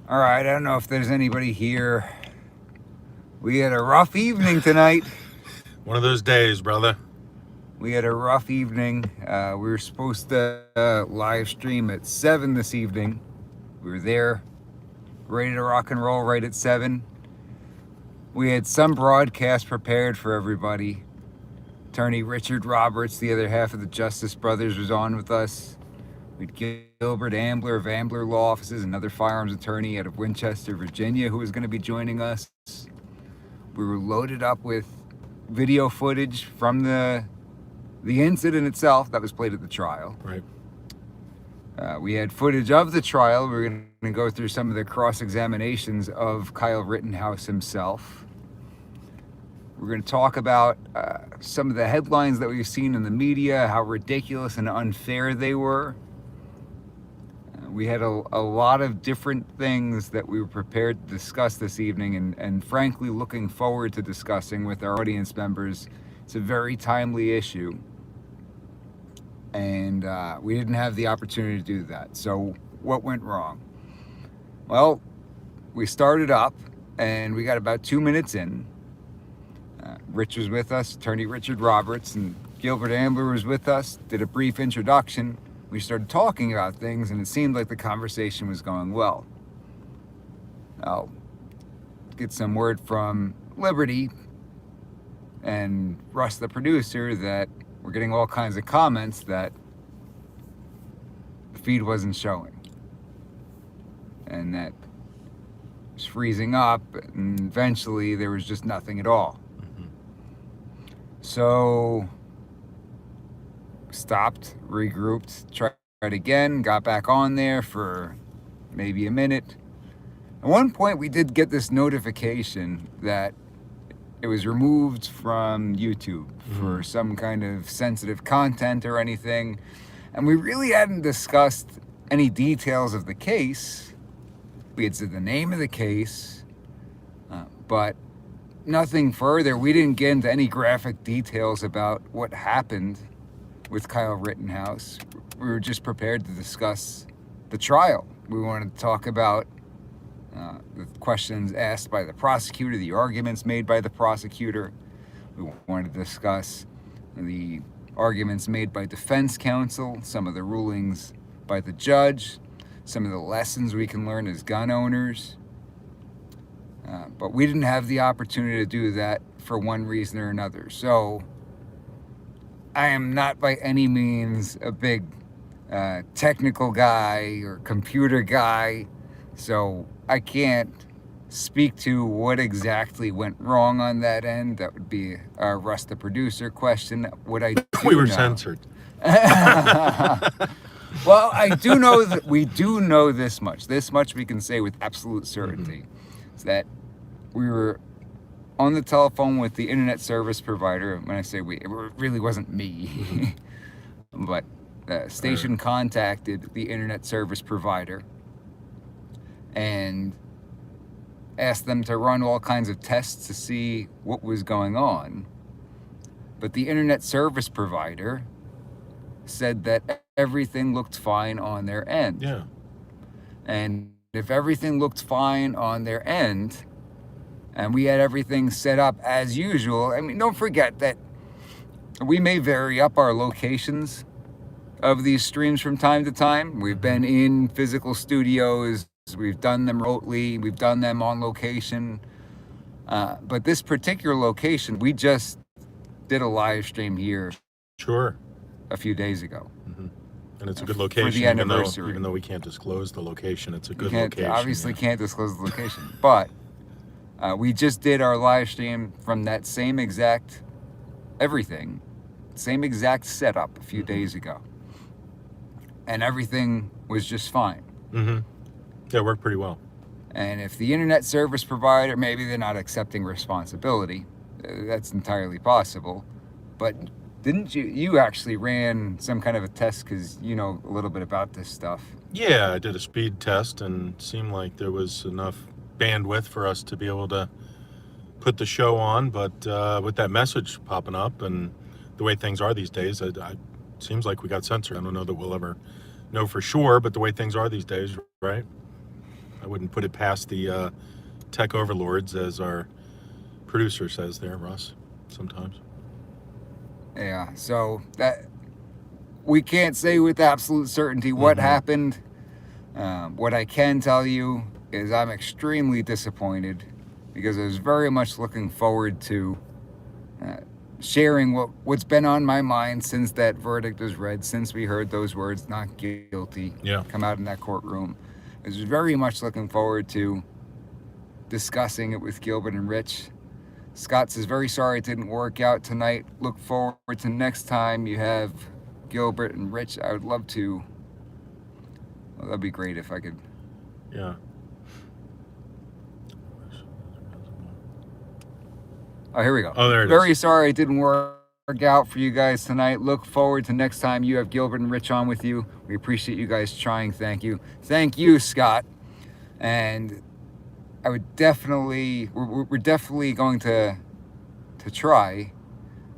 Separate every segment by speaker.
Speaker 1: All right, I don't know if there's anybody here. We had a rough evening tonight.
Speaker 2: One of those days, brother.
Speaker 1: We had a rough evening. We were supposed to live stream at 7 this evening. We were there, ready to rock and roll right at 7. We had some broadcast prepared for everybody. Attorney Richard Roberts, the other half of the Justice Brothers, was on with us. We had Gilbert Ambler of Ambler Law Offices, another firearms attorney out of Winchester, Virginia, who was going to be joining us. We were loaded up with video footage from the incident itself that was played at the trial.
Speaker 2: Right.
Speaker 1: We had footage of the trial. We were going to go through some of the cross-examinations of Kyle Rittenhouse himself. We're going to talk about some of the headlines that we've seen in the media, how ridiculous and unfair they were. We had a lot of different things that we were prepared to discuss this evening, and frankly looking forward to discussing with our audience members. It's a very timely issue, and we didn't have the opportunity to do that. So what went wrong? Well, we started up, and we got about 2 minutes in. Rich was with us, Attorney Richard Roberts, and Gilbert Ambler was with us, did a brief introduction. We started talking about things, and it seemed like the conversation was going well. I'll get some word from Liberty and Russ, the producer, that we're getting all kinds of comments that the feed wasn't showing, and that it was freezing up, and eventually there was just nothing at all. So stopped, regrouped, tried again, got back on there for maybe a minute. At one point we did get this notification that it was removed from YouTube for some kind of sensitive content or anything. And we really hadn't discussed any details of the case. We had said the name of the case, but nothing further. We didn't get into any graphic details about what happened with Kyle Rittenhouse. We were just prepared to discuss the trial. We wanted to talk about the questions asked by the prosecutor, the arguments made by the prosecutor. We wanted to discuss the arguments made by defense counsel, some of the rulings by the judge, some of the lessons we can learn as gun owners. But we didn't have the opportunity to do that for one reason or another. So I am not by any means a big technical guy or computer guy, so I can't speak to what exactly went wrong on that end. That would be Russ, the producer, question. What I do
Speaker 2: We were
Speaker 1: know,
Speaker 2: censored.
Speaker 1: well, I do know that we do know this much. This much we can say with absolute certainty, is that we were on the telephone with the internet service provider. When I say we, it really wasn't me, but the station contacted the internet service provider and asked them to run all kinds of tests to see what was going on. But the internet service provider said that everything looked fine on their end.
Speaker 2: Yeah.
Speaker 1: And if everything looked fine on their end, and we had everything set up as usual, I mean, don't forget that we may vary up our locations of these streams from time to time. We've been in physical studios, we've done them remotely, we've done them on location. But this particular location, we just did a live stream here
Speaker 2: Sure.
Speaker 1: a few days ago.
Speaker 2: And it's a good location,
Speaker 1: For the anniversary.
Speaker 2: even though we can't disclose the location. It's a
Speaker 1: We
Speaker 2: good
Speaker 1: can't,
Speaker 2: location.
Speaker 1: obviously
Speaker 2: yeah.
Speaker 1: can't disclose the location, but we just did our live stream from that same exact everything, same exact setup a few days ago, and everything was just fine.
Speaker 2: Yeah, it worked pretty well.
Speaker 1: And if the internet service provider, maybe they're not accepting responsibility, that's entirely possible. But didn't you actually ran some kind of a test because you know a little bit about this stuff?
Speaker 2: Yeah, I did a speed test and it seemed like there was enough bandwidth for us to be able to put the show on. But with that message popping up and the way things are these days, it seems like we got censored. I don't know that we'll ever know for sure, but the way things are these days, right? I wouldn't put it past the tech overlords, as our producer says there, Russ, sometimes.
Speaker 1: Yeah, so that we can't say with absolute certainty what happened. What I can tell you is I'm extremely disappointed because I was very much looking forward to sharing what's been on my mind since that verdict was read, since we heard those words, not guilty, come out in that courtroom. I was very much looking forward to discussing it with Gilbert and Rich. Scott says, very sorry it didn't work out tonight. Look forward to next time you have Gilbert and Rich. I would love to. Well, that'd be great if I could.
Speaker 2: Yeah.
Speaker 1: Oh, here we go.
Speaker 2: Oh, there it is.
Speaker 1: Very sorry it didn't work out for you guys tonight. Look forward to next time you have Gilbert and Rich on with you. We appreciate you guys trying. Thank you. Thank you, Scott. And I would definitely, we're definitely going to try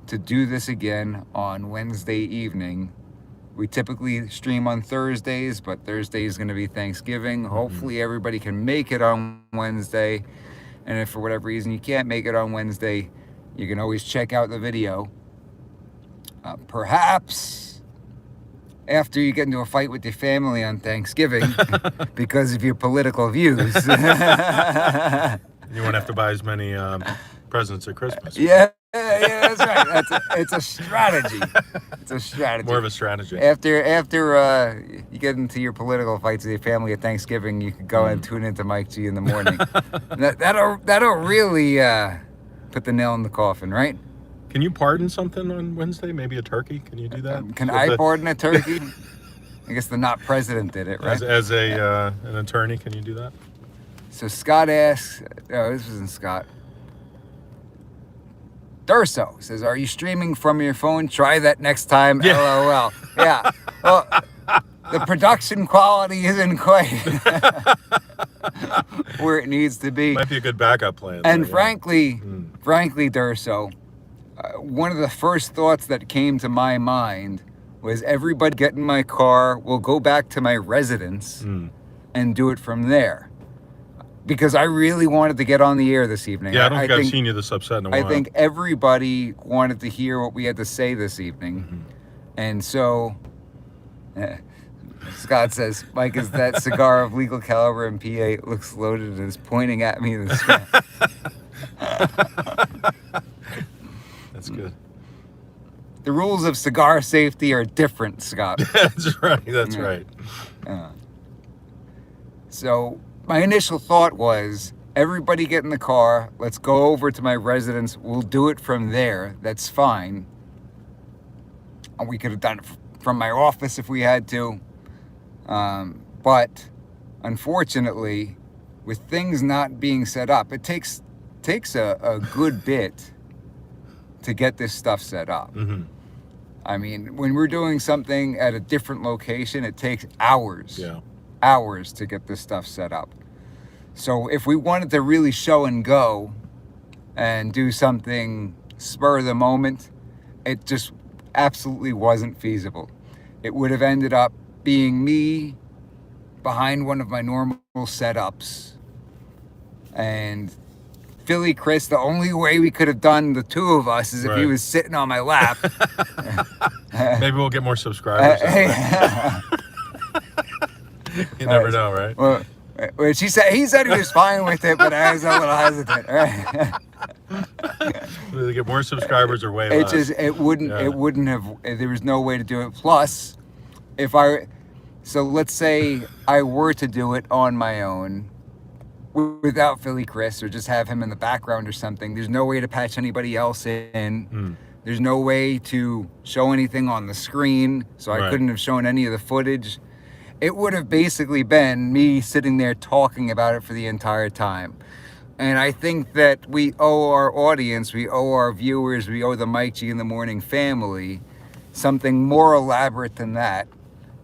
Speaker 1: to do this again on Wednesday evening. We typically stream on Thursdays, but Thursday is going to be Thanksgiving. Hopefully everybody can make it on Wednesday. And if for whatever reason you can't make it on Wednesday, you can always check out the video. Perhaps after you get into a fight with your family on Thanksgiving because of your political views.
Speaker 2: You won't have to buy as many presents at Christmas.
Speaker 1: Yeah, that's right. It's a strategy. It's a strategy.
Speaker 2: More of a strategy.
Speaker 1: After you get into your political fights with your family at Thanksgiving, you could go and tune into Mike G in the morning. that'll really put the nail in the coffin, right?
Speaker 2: Can you pardon something on Wednesday? Maybe a turkey? Can you do that?
Speaker 1: Can I pardon a turkey? I guess the not president did it, right?
Speaker 2: As an attorney, can you do that?
Speaker 1: So Scott asks, oh, this wasn't Scott. Durso says, are you streaming from your phone? Try that next time, LOL. Yeah. Well, the production quality isn't quite where it needs to be.
Speaker 2: Might be a good backup plan.
Speaker 1: And frankly, Durso, one of the first thoughts that came to my mind was everybody get in my car, we'll go back to my residence and do it from there. Because I really wanted to get on the air this evening.
Speaker 2: Yeah, I don't think I've seen you this upset in a while.
Speaker 1: I think everybody wanted to hear what we had to say this evening. And so, Scott says, Mike, is that cigar of legal caliber in PA looks loaded and is pointing at me in the screen.
Speaker 2: That's good.
Speaker 1: The rules of cigar safety are different, Scott.
Speaker 2: That's right. That's right.
Speaker 1: So my initial thought was, everybody get in the car. Let's go over to my residence. We'll do it from there. That's fine. And we could have done it from my office if we had to. But unfortunately, with things not being set up, it takes a good bit to get this stuff set up. I mean, when we're doing something at a different location, it takes hours.
Speaker 2: Yeah.
Speaker 1: Hours to get this stuff set up. So if we wanted to really show and go and do something spur of the moment, it just absolutely wasn't feasible. It would have ended up being me behind one of my normal setups and Philly Chris. The only way we could have done the two of us is if he was sitting on my lap.
Speaker 2: Maybe we'll get more subscribers. You never know, right?
Speaker 1: Well, he said he was fine with it, but I was a little hesitant. Right?
Speaker 2: Either get more subscribers or way less.
Speaker 1: It wouldn't have. There was no way to do it. Plus, so let's say I were to do it on my own without Philly Chris, or just have him in the background or something. There's no way to patch anybody else in. There's no way to show anything on the screen, so I couldn't have shown any of the footage. It would have basically been me sitting there talking about it for the entire time. And I think that we owe our audience, we owe our viewers, we owe the Mike G in the Morning family something more elaborate than that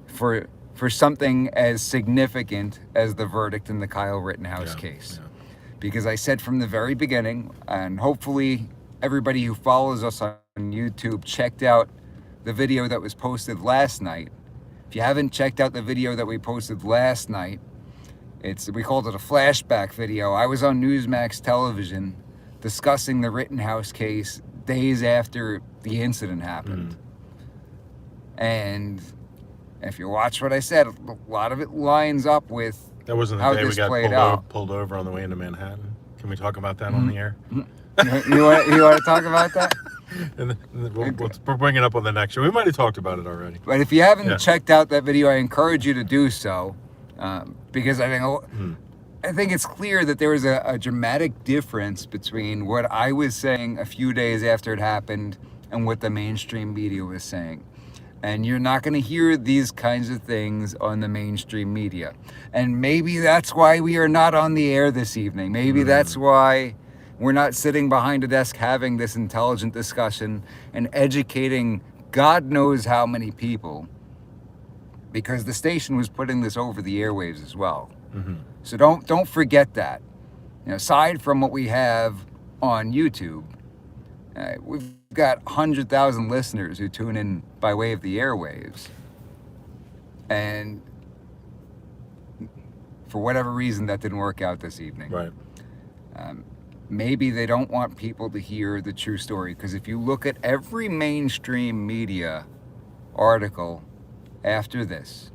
Speaker 1: for something as significant as the verdict in the Kyle Rittenhouse case. Because I said from the very beginning, and hopefully everybody who follows us on YouTube checked out the video that was posted last night. If you haven't checked out the video that we posted last night, We called it a flashback video. I was on Newsmax television discussing the Rittenhouse case days after the incident happened. And if you watch what I said, a lot of it lines up with
Speaker 2: That wasn't
Speaker 1: how
Speaker 2: the day we
Speaker 1: this
Speaker 2: got
Speaker 1: played out.
Speaker 2: pulled over on the way into Manhattan. Can we talk about that on the air?
Speaker 1: You want to talk about that?
Speaker 2: And we'll bring it up on the next show. We might have talked about it already.
Speaker 1: But if you haven't
Speaker 2: Yeah.
Speaker 1: checked out that video, I encourage you to do so, because I think it's clear that there was a dramatic difference between what I was saying a few days after it happened and what the mainstream media was saying. And you're not going to hear these kinds of things on the mainstream media. And maybe that's why we are not on the air this evening. Maybe that's why we're not sitting behind a desk having this intelligent discussion and educating God knows how many people, because the station was putting this over the airwaves as well. So don't forget that. Aside from what we have on YouTube, we've got 100,000 listeners who tune in by way of the airwaves. And for whatever reason, that didn't work out this evening.
Speaker 2: Right.
Speaker 1: Maybe they don't want people to hear the true story, because if you look at every mainstream media article after this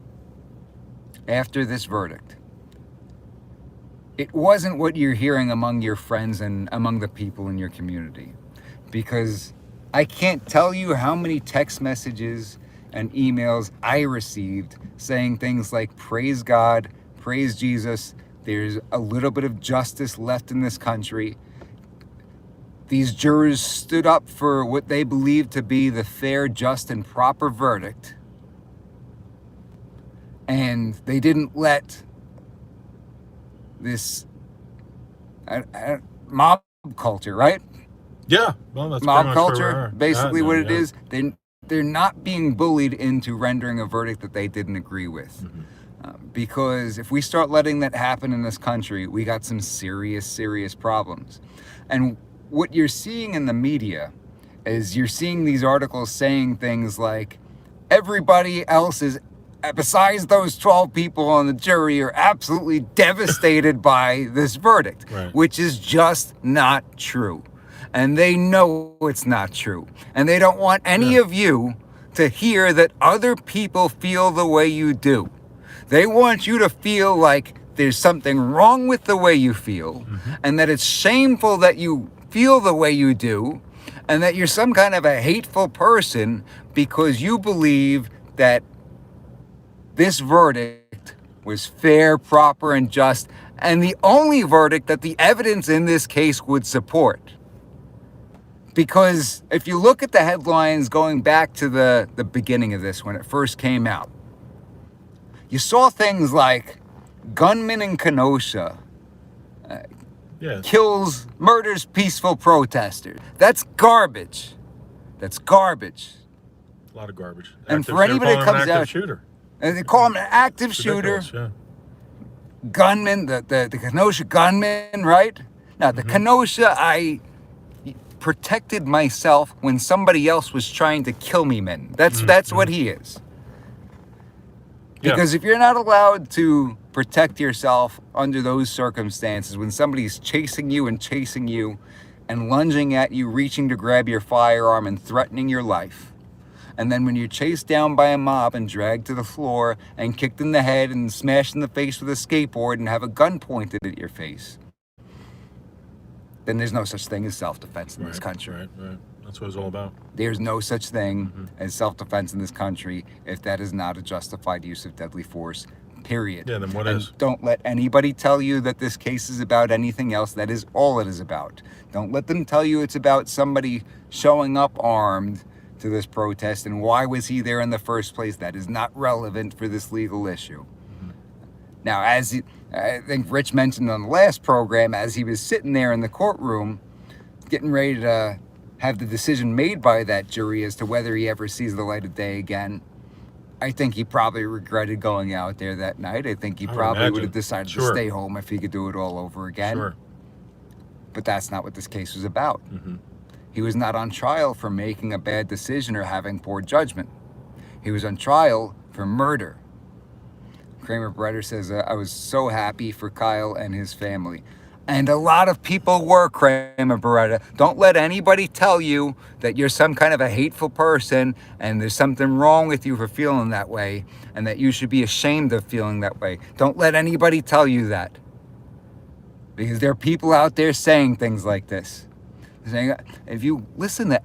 Speaker 1: verdict, it wasn't what you're hearing among your friends and among the people in your community. Because I can't tell you how many text messages and emails I received saying things like, praise God, praise Jesus, there's a little bit of justice left in this country. These jurors stood up for what they believed to be the fair, just, and proper verdict. And they didn't let this mob culture, right?
Speaker 2: Yeah. Well, that's
Speaker 1: Mob
Speaker 2: pretty much where we
Speaker 1: culture,
Speaker 2: are.
Speaker 1: basically
Speaker 2: Yeah,
Speaker 1: what it
Speaker 2: yeah.
Speaker 1: is. They're not being bullied into rendering a verdict that they didn't agree with. Because if we start letting that happen in this country, we got some serious, serious problems. And what you're seeing in the media is you're seeing these articles saying things like, everybody else is, besides those 12 people on the jury, are absolutely devastated by this verdict,
Speaker 2: Right.
Speaker 1: which is just not true. And they know it's not true. And they don't want any of you to hear that other people feel the way you do. They want you to feel like there's something wrong with the way you feel, and that it's shameful that you feel the way you do, and that you're some kind of a hateful person because you believe that this verdict was fair, proper, and just, and the only verdict that the evidence in this case would support. Because if you look at the headlines going back to the beginning of this, when it first came out, you saw things like gunman in Kenosha murders peaceful protesters. That's garbage. That's garbage.
Speaker 2: A lot of garbage.
Speaker 1: And for anybody that comes out,
Speaker 2: shooter.
Speaker 1: and they call him an active
Speaker 2: It's
Speaker 1: shooter,
Speaker 2: ridiculous,
Speaker 1: gunman, the Kenosha gunman, right? Now, the Kenosha, I protected myself when somebody else was trying to kill me, men. That's what he is. Because if you're not allowed to protect yourself under those circumstances, when somebody's chasing you and lunging at you, reaching to grab your firearm and threatening your life, and then when you're chased down by a mob and dragged to the floor and kicked in the head and smashed in the face with a skateboard and have a gun pointed at your face, then there's no such thing as self-defense in this country.
Speaker 2: Right. That's what it's all about.
Speaker 1: There's no such thing as self-defense in this country if that is not a justified use of deadly force, period.
Speaker 2: Yeah, then what
Speaker 1: And
Speaker 2: is?
Speaker 1: don't let anybody tell you that this case is about anything else. That is all it is about. Don't let them tell you it's about somebody showing up armed to this protest and why was he there in the first place. That is not relevant for this legal issue. Now, as I think Rich mentioned on the last program, as he was sitting there in the courtroom getting ready to have the decision made by that jury as to whether he ever sees the light of day again, I think he probably regretted going out there that night. I think he probably would have decided to stay home if he could do it all over again.
Speaker 2: Sure.
Speaker 1: But that's not what this case was about. He was not on trial for making a bad decision or having poor judgment. He was on trial for murder. Kramer Beretta says, I was so happy for Kyle and his family. And a lot of people were, Kramer Beretta. Don't let anybody tell you that you're some kind of a hateful person and there's something wrong with you for feeling that way and that you should be ashamed of feeling that way. Don't let anybody tell you that. Because there are people out there saying things like this. Saying, if you listen to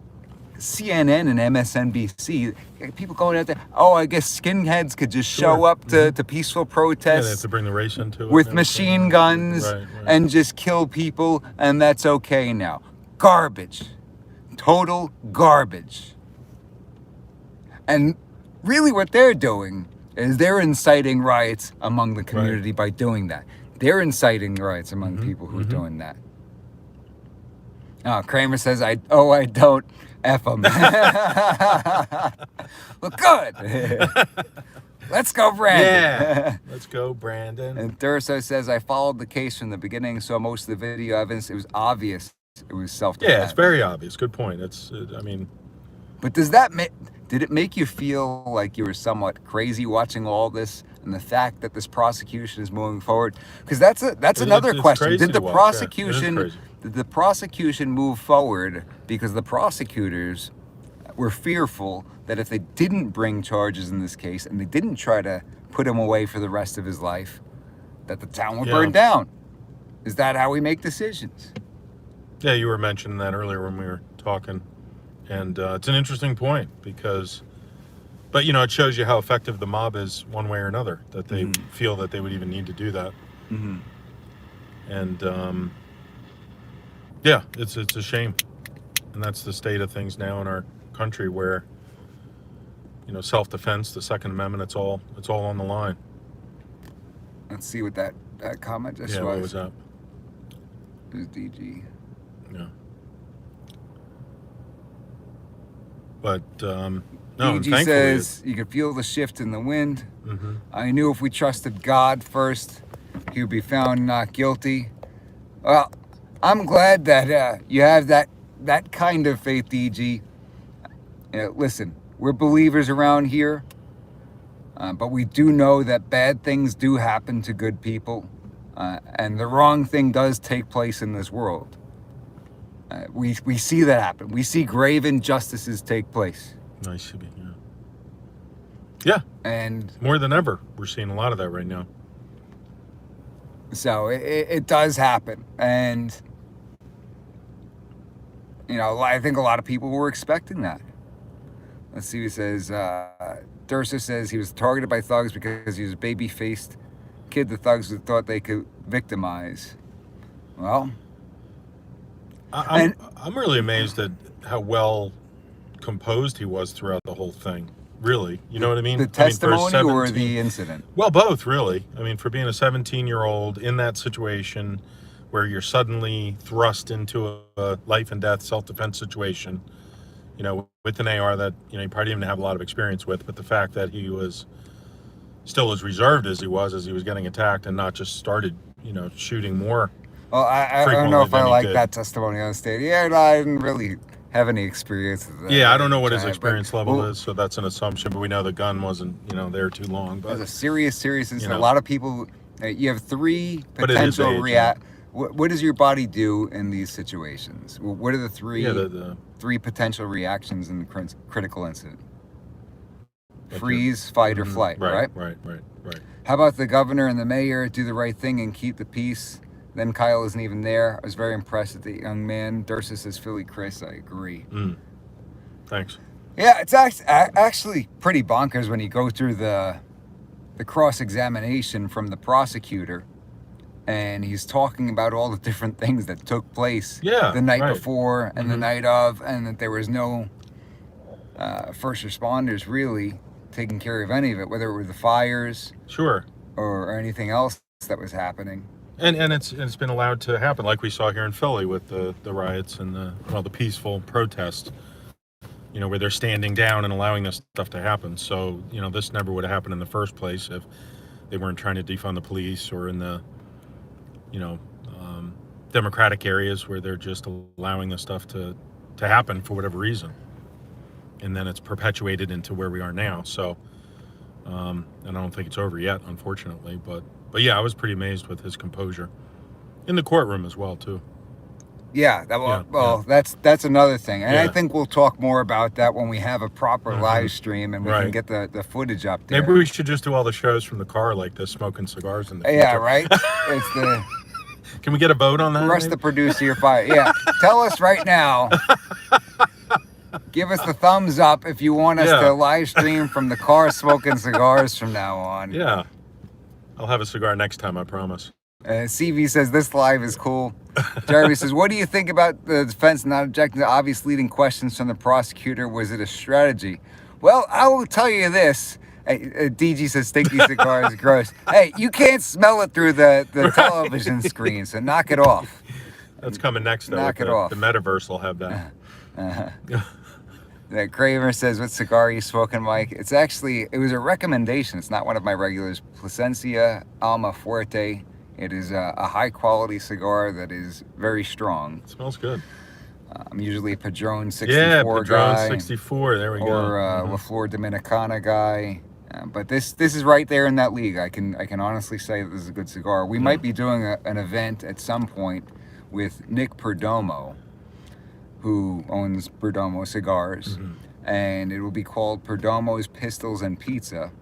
Speaker 1: CNN and MSNBC, people going out there, oh, I guess skinheads could just show up to peaceful
Speaker 2: Yeah, they
Speaker 1: protests
Speaker 2: have to bring the race into it.
Speaker 1: with
Speaker 2: and everything.
Speaker 1: machine guns
Speaker 2: Right, right.
Speaker 1: and just kill people, and that's okay now. Garbage. Total garbage. And really what they're doing is they're inciting riots among the community by doing that. They're inciting riots among people who are doing that. Oh, Kramer says, I don't. F them. Well, good. Let's go, Brandon.
Speaker 2: Yeah. Let's go, Brandon.
Speaker 1: And Durso says, I followed the case from the beginning, so most of the video evidence, it was obvious it was self-defense.
Speaker 2: Yeah, it's very obvious. Good point. I mean,
Speaker 1: But did it make you feel like you were somewhat crazy watching all this and the fact that this prosecution is moving forward? Because that's another
Speaker 2: it's
Speaker 1: question.
Speaker 2: crazy
Speaker 1: Did the
Speaker 2: to watch, yeah. It is
Speaker 1: prosecution
Speaker 2: crazy.
Speaker 1: did the prosecution move forward because the prosecutors were fearful that if they didn't bring charges in this case and they didn't try to put him away for the rest of his life, that the town would burn down? Is that how we make decisions?
Speaker 2: yeah, you were mentioning that earlier when we were talking. And it's an interesting point but it shows you how effective the mob is one way or another, that they feel that they would even need to do that.
Speaker 1: Mm-hmm.
Speaker 2: And yeah, it's a shame. And that's the state of things now in our country where, self-defense, the Second Amendment, it's all on the line.
Speaker 1: Let's see what that comment just
Speaker 2: Yeah,
Speaker 1: was.
Speaker 2: what was that?
Speaker 1: It was DG.
Speaker 2: Yeah. But no, and
Speaker 1: DG
Speaker 2: thankfully
Speaker 1: says you could feel the shift in the wind. I knew if we trusted God first, he would be found not guilty. Well, I'm glad that you have that kind of faith, DG. Listen, we're believers around here, but we do know that bad things do happen to good people, and the wrong thing does take place in this world. We see that happen. We see grave injustices take place.
Speaker 2: nice to be. Yeah,
Speaker 1: And
Speaker 2: more than ever, we're seeing a lot of that right now.
Speaker 1: so it does happen. And, I think a lot of people were expecting that. Let's see, he says, Durso says he was targeted by thugs because he was a baby-faced kid the thugs thought they could victimize. Well,
Speaker 2: I'm really amazed at how well composed he was throughout the whole thing. Really, you know what I mean?
Speaker 1: the
Speaker 2: I mean, for a
Speaker 1: testimony or
Speaker 2: 17
Speaker 1: the incident?
Speaker 2: Well, both, really. I mean, for being a 17-year-old in that situation where you're suddenly thrust into a life and death self-defense situation, with an AR that, you probably didn't have a lot of experience with, but the fact that he was still as reserved as he was getting attacked and not just started, shooting more.
Speaker 1: Well, I don't know if I
Speaker 2: than he
Speaker 1: like
Speaker 2: did.
Speaker 1: that testimony on the stage. Yeah, no, I didn't really have any experience with that.
Speaker 2: Yeah, I don't know what his
Speaker 1: But,
Speaker 2: experience level
Speaker 1: well,
Speaker 2: is, so that's an assumption, but we know the gun wasn't, there too long.
Speaker 1: It was
Speaker 2: But
Speaker 1: a serious incident.
Speaker 2: know.
Speaker 1: A lot of people, you have three
Speaker 2: But it is
Speaker 1: potential
Speaker 2: age,
Speaker 1: react. What does your body do in these situations? What are the three
Speaker 2: yeah,
Speaker 1: three potential reactions in the critical incident?
Speaker 2: Like
Speaker 1: Freeze, fight, or flight, right?
Speaker 2: Right.
Speaker 1: How about the governor and the mayor do the right thing and keep the peace? Then Kyle isn't even there. I was very impressed with the young man. Dursa says, Philly Chris, I agree.
Speaker 2: Thanks.
Speaker 1: Yeah, it's actually pretty bonkers when you go through the cross-examination from the prosecutor, and he's talking about all the different things that took place the night
Speaker 2: right.
Speaker 1: before and the night of, and that there was no first responders really taking care of any of it, whether it were the fires
Speaker 2: Sure.
Speaker 1: or anything else that was happening.
Speaker 2: And it's been allowed to happen, like we saw here in Philly with the riots and the peaceful protest, where they're standing down and allowing this stuff to happen. So, this never would have happened in the first place if they weren't trying to defund the police or in the, democratic areas where they're just allowing this stuff to happen for whatever reason. And then it's perpetuated into where we are now. So, And I don't think it's over yet, unfortunately. But yeah, I was pretty amazed with his composure in the courtroom as well, too.
Speaker 1: Yeah, that's another thing, and I
Speaker 2: Yeah.
Speaker 1: think we'll talk more about that when we have a proper
Speaker 2: Mhm.
Speaker 1: live stream and we can
Speaker 2: Right.
Speaker 1: get the footage up there.
Speaker 2: Maybe we should just do all the shows from the car like this, smoking cigars in the future.
Speaker 1: Yeah, right. It's the
Speaker 2: Can we get a vote on that?
Speaker 1: Russ,
Speaker 2: maybe?
Speaker 1: the producer, you're fired. Yeah, tell us right now. Give us the thumbs up if you want us
Speaker 2: Yeah.
Speaker 1: to live stream from the car smoking cigars from now on.
Speaker 2: Yeah. I'll have a cigar next time, I promise.
Speaker 1: CV says this live is cool. Jeremy says, what do you think about the defense not objecting to obvious leading questions from the prosecutor? Was it a strategy? Well, I will tell you this. DG says stinky cigar is gross. Hey, you can't smell it through the television screen, so knock it off.
Speaker 2: That's coming next, though.
Speaker 1: Knock it
Speaker 2: the,
Speaker 1: off.
Speaker 2: The metaverse will have that.
Speaker 1: Kramer says, what cigar are you smoking, Mike? It was a recommendation. It's not one of my regulars. Plasencia Alma Fuerte. It is a high-quality cigar that is very strong.
Speaker 2: It smells good.
Speaker 1: I'm usually a Padron 64
Speaker 2: Yeah, Padron
Speaker 1: guy.
Speaker 2: 64. There we go.
Speaker 1: Or La Flor Dominicana guy. But this is right there in that league. I can honestly say that this is a good cigar. We might be doing an event at some point with Nick Perdomo, who owns Perdomo Cigars, and it will be called Perdomo's Pistols and Pizza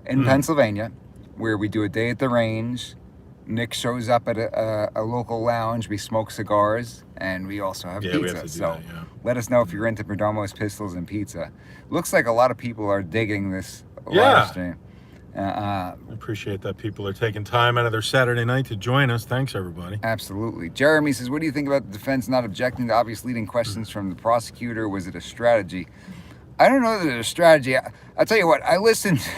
Speaker 1: in Pennsylvania, where we do a day at the range. Nick shows up at a local lounge. We smoke cigars, and we also have pizza.
Speaker 2: We have to do
Speaker 1: so
Speaker 2: that, yeah.
Speaker 1: let us know if you're into Perdomo's Pistols and Pizza. Looks like a lot of people are digging this
Speaker 2: Yeah.
Speaker 1: live stream.
Speaker 2: I appreciate that people are taking time out of their Saturday night to join us. Thanks, everybody.
Speaker 1: Absolutely. Jeremy says, what do you think about the defense not objecting to obvious leading questions from the prosecutor? Was it a strategy? I don't know that it's a strategy. I'll tell you what, I listened.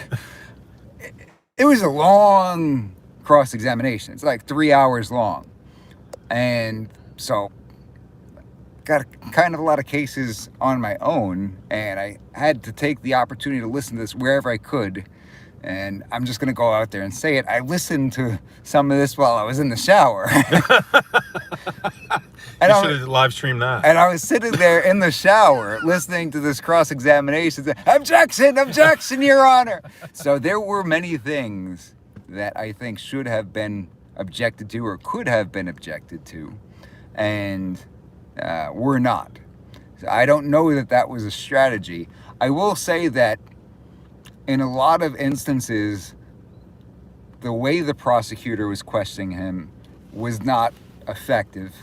Speaker 1: It was a long cross-examination. It's like 3 hours long. And so got kind of a lot of cases on my own, and I had to take the opportunity to listen to this wherever I could. And I'm just going to go out there and say it. I listened to some of this while I was in the shower.
Speaker 2: You should have live streamed that.
Speaker 1: And I was sitting there in the shower listening to this cross-examination. Objection, objection, Your Honor. So there were many things that I think should have been objected to or could have been objected to, and were not. So I don't know that that was a strategy. I will say that in a lot of instances, the way the prosecutor was questioning him was not effective.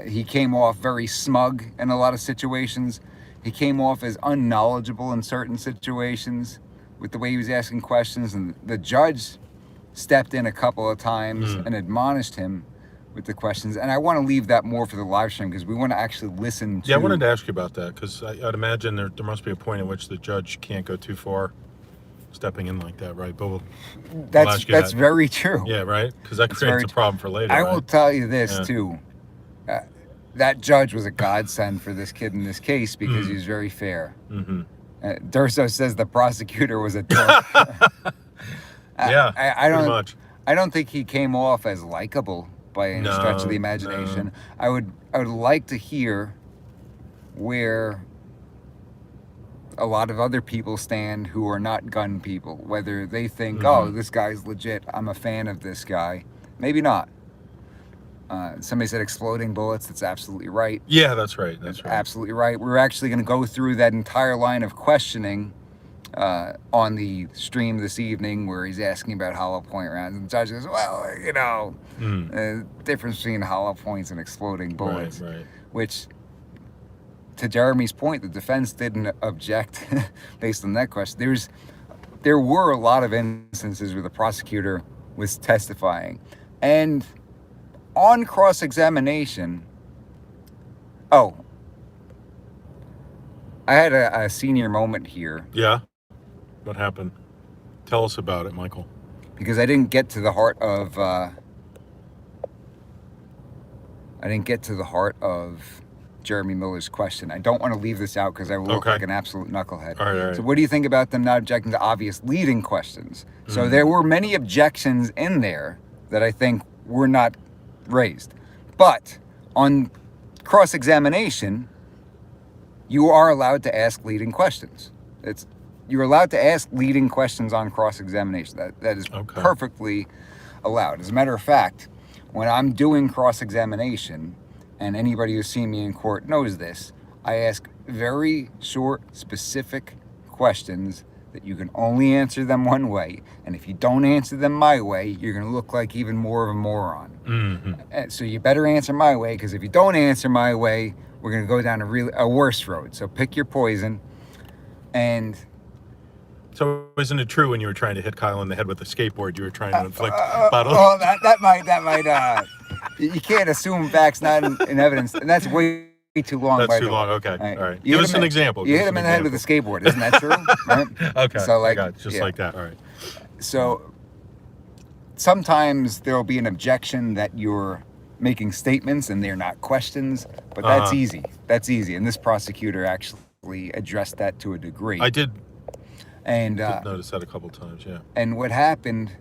Speaker 1: He came off very smug in a lot of situations. He came off as unknowledgeable in certain situations with the way he was asking questions, and the judge stepped in a couple of times and admonished him with the questions. And I want to leave that more for the live stream because we want to actually listen to...
Speaker 2: Yeah, I wanted to ask you about that because I'd imagine there must be a point at which the judge can't go too far stepping in like that, right? But we'll ask you
Speaker 1: That's
Speaker 2: that.
Speaker 1: very true.
Speaker 2: Yeah, right? Because that
Speaker 1: That's
Speaker 2: creates
Speaker 1: very
Speaker 2: a problem for later.
Speaker 1: I
Speaker 2: right?
Speaker 1: will tell you this
Speaker 2: Yeah.
Speaker 1: too. That judge was a godsend for this kid in this case because he was very fair. Durso says the prosecutor was a dork.
Speaker 2: Yeah,
Speaker 1: I
Speaker 2: pretty
Speaker 1: don't.
Speaker 2: much.
Speaker 1: I don't think he came off as likable by any stretch of the imagination. I would like to hear where a lot of other people stand who are not gun people. Whether they think, oh, this guy's legit. I'm a fan of this guy. Maybe not. Somebody said exploding bullets. That's absolutely right.
Speaker 2: Yeah, that's right. That's right.
Speaker 1: Absolutely right. We're actually going to go through that entire line of questioning on the stream this evening where he's asking about hollow point rounds. And the judge goes, well, you know, difference between hollow points and exploding bullets.
Speaker 2: Right.
Speaker 1: Which, to Jeremy's point, the defense didn't object based on that question. There were a lot of instances where the prosecutor was testifying. And on cross-examination, I had a senior moment here
Speaker 2: Yeah. What happened? Tell us about it, Michael.
Speaker 1: because I didn't get to the heart of Jeremy Miller's question. I don't want to leave this out because I will look like an absolute knucklehead.
Speaker 2: All right.
Speaker 1: So what do you think about them not objecting to obvious leading questions? So there were many objections in there that I think were not raised. But on cross-examination, you are allowed to ask leading questions. you're allowed to ask leading questions on cross-examination. That is
Speaker 2: Okay.
Speaker 1: perfectly allowed. As a matter of fact, when I'm doing cross-examination, and anybody who's seen me in court knows this, I ask very short, specific questions that you can only answer them one way. And if you don't answer them my way, you're going to look like even more of a moron.
Speaker 2: Mm-hmm.
Speaker 1: So you better answer my way, because if you don't answer my way, we're going to go down a worse road. So pick your poison. And
Speaker 2: So isn't it true when you were trying to hit Kyle in the head with a skateboard, you were trying to inflict bodily?
Speaker 1: well, that might you can't assume facts not in evidence, and that's way too long.
Speaker 2: That's
Speaker 1: by
Speaker 2: too
Speaker 1: the
Speaker 2: long.
Speaker 1: way.
Speaker 2: Okay.
Speaker 1: All right.
Speaker 2: All right.
Speaker 1: You
Speaker 2: Give
Speaker 1: hit
Speaker 2: us
Speaker 1: him
Speaker 2: an
Speaker 1: in-
Speaker 2: example.
Speaker 1: You
Speaker 2: Give
Speaker 1: hit
Speaker 2: us
Speaker 1: him
Speaker 2: an
Speaker 1: in the head with a
Speaker 2: example.
Speaker 1: skateboard, isn't that true? Right?
Speaker 2: Okay.
Speaker 1: So,
Speaker 2: I got it. Just
Speaker 1: yeah.
Speaker 2: like that. All right.
Speaker 1: So sometimes there will be an objection that you're making statements and they're not questions, but that's easy. That's easy, and this prosecutor actually addressed that to a degree.
Speaker 2: I did
Speaker 1: And
Speaker 2: notice that a couple times. Yeah.
Speaker 1: and what happens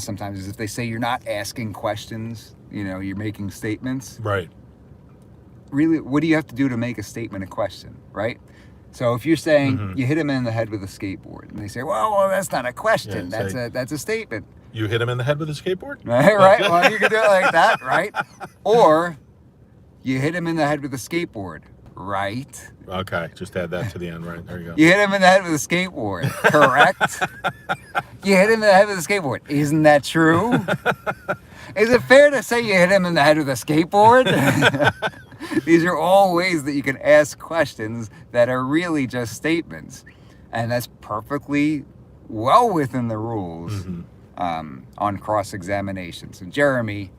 Speaker 1: sometimes is if they say you're not asking questions, you're making statements.
Speaker 2: Right.
Speaker 1: Really, what do you have to do to make a statement a question, right? So if you're saying you hit him in the head with a skateboard, and they say, well, that's not a question.
Speaker 2: Yeah,
Speaker 1: that's a statement.
Speaker 2: You hit him in the head with a skateboard?
Speaker 1: Right? Well, you can do it like that, right? Or you hit him in the head with a skateboard, right?
Speaker 2: Okay. Just add that to the end. Right. There you go.
Speaker 1: You hit him in the head with a skateboard, correct? You hit him in the head with a skateboard. Isn't that true? Is it fair to say you hit him in the head with a skateboard? These are all ways that you can ask questions that are really just statements. And that's perfectly well within the rules on cross-examination. So Jeremy,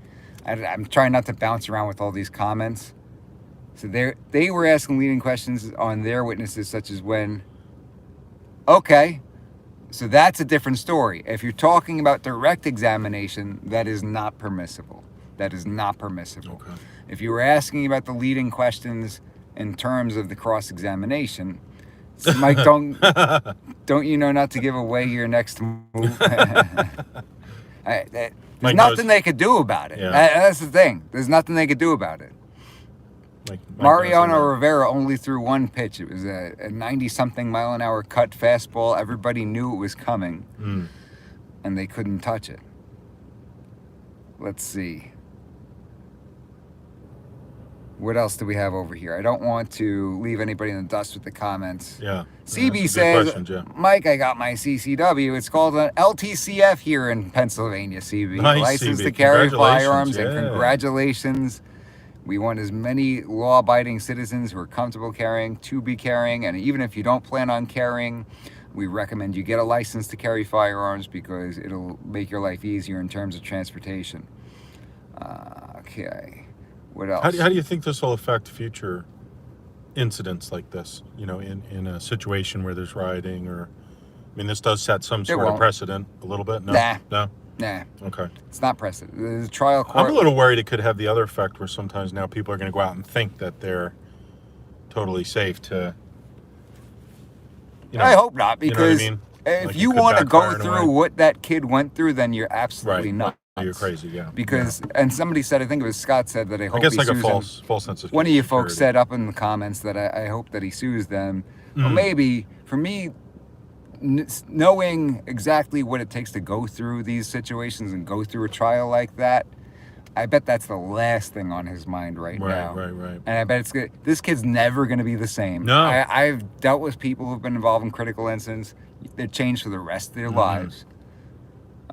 Speaker 1: I'm trying not to bounce around with all these comments. So they were asking leading questions on their witnesses, such as when, okay, so that's a different story. If you're talking about direct examination, that is not permissible. That is not permissible.
Speaker 2: Okay.
Speaker 1: If you were asking about the leading questions in terms of the cross-examination, Mike, don't you know not to give away your next move? There's
Speaker 2: Mike
Speaker 1: nothing
Speaker 2: knows.
Speaker 1: they could do about it.
Speaker 2: Yeah.
Speaker 1: That's the thing. There's nothing they could do about it.
Speaker 2: Mike
Speaker 1: Mariano
Speaker 2: knows.
Speaker 1: Rivera only threw one pitch. It was a 90-something mile an hour cut fastball. Everybody knew it was coming, and they couldn't touch it. Let's see. What else do we have over here? I don't want to leave anybody in the dust with the comments.
Speaker 2: Yeah.
Speaker 1: CB
Speaker 2: Good
Speaker 1: says,
Speaker 2: questions, yeah.
Speaker 1: Mike, I got my CCW. It's called an LTCF here in Pennsylvania, CB.
Speaker 2: Nice,
Speaker 1: License
Speaker 2: CB.
Speaker 1: to carry
Speaker 2: Congratulations,
Speaker 1: firearms,
Speaker 2: yeah.
Speaker 1: and congratulations. We want as many law-abiding citizens who are comfortable carrying to be carrying, and even if you don't plan on carrying, we recommend you get a license to carry firearms because it'll make your life easier in terms of transportation. Okay. What else?
Speaker 2: How do you think this will affect future incidents like this? In a situation where there's rioting, or, I mean, this does set some sort of
Speaker 1: won't.
Speaker 2: precedent a little bit. No.
Speaker 1: Nah.
Speaker 2: No.
Speaker 1: Nah,
Speaker 2: Okay.
Speaker 1: it's not precedent. The trial court.
Speaker 2: I'm a little worried it could have the other effect where sometimes now people are going to go out and think that they're totally safe to.
Speaker 1: I hope not,
Speaker 2: you know what I
Speaker 1: because
Speaker 2: mean?
Speaker 1: if
Speaker 2: Like, it
Speaker 1: you
Speaker 2: could
Speaker 1: want to go
Speaker 2: backfire in a
Speaker 1: through
Speaker 2: way.
Speaker 1: what that kid went through, then you're absolutely
Speaker 2: Right.
Speaker 1: nuts.
Speaker 2: You're crazy. Yeah.
Speaker 1: Because, and somebody said, I think it was Scott said that I hope
Speaker 2: I guess
Speaker 1: he
Speaker 2: like a
Speaker 1: sues them.
Speaker 2: false sense of
Speaker 1: One of you folks
Speaker 2: security.
Speaker 1: said up in the comments that I hope that he sues them.
Speaker 2: Mm.
Speaker 1: Well, maybe for me, knowing exactly what it takes to go through these situations and go through a trial like that, I bet that's the last thing on his mind right now.
Speaker 2: Right.
Speaker 1: And I bet it's good. This kid's never going to be the same.
Speaker 2: No.
Speaker 1: I've dealt with people who've been involved in critical incidents. They're changed for the rest of their lives.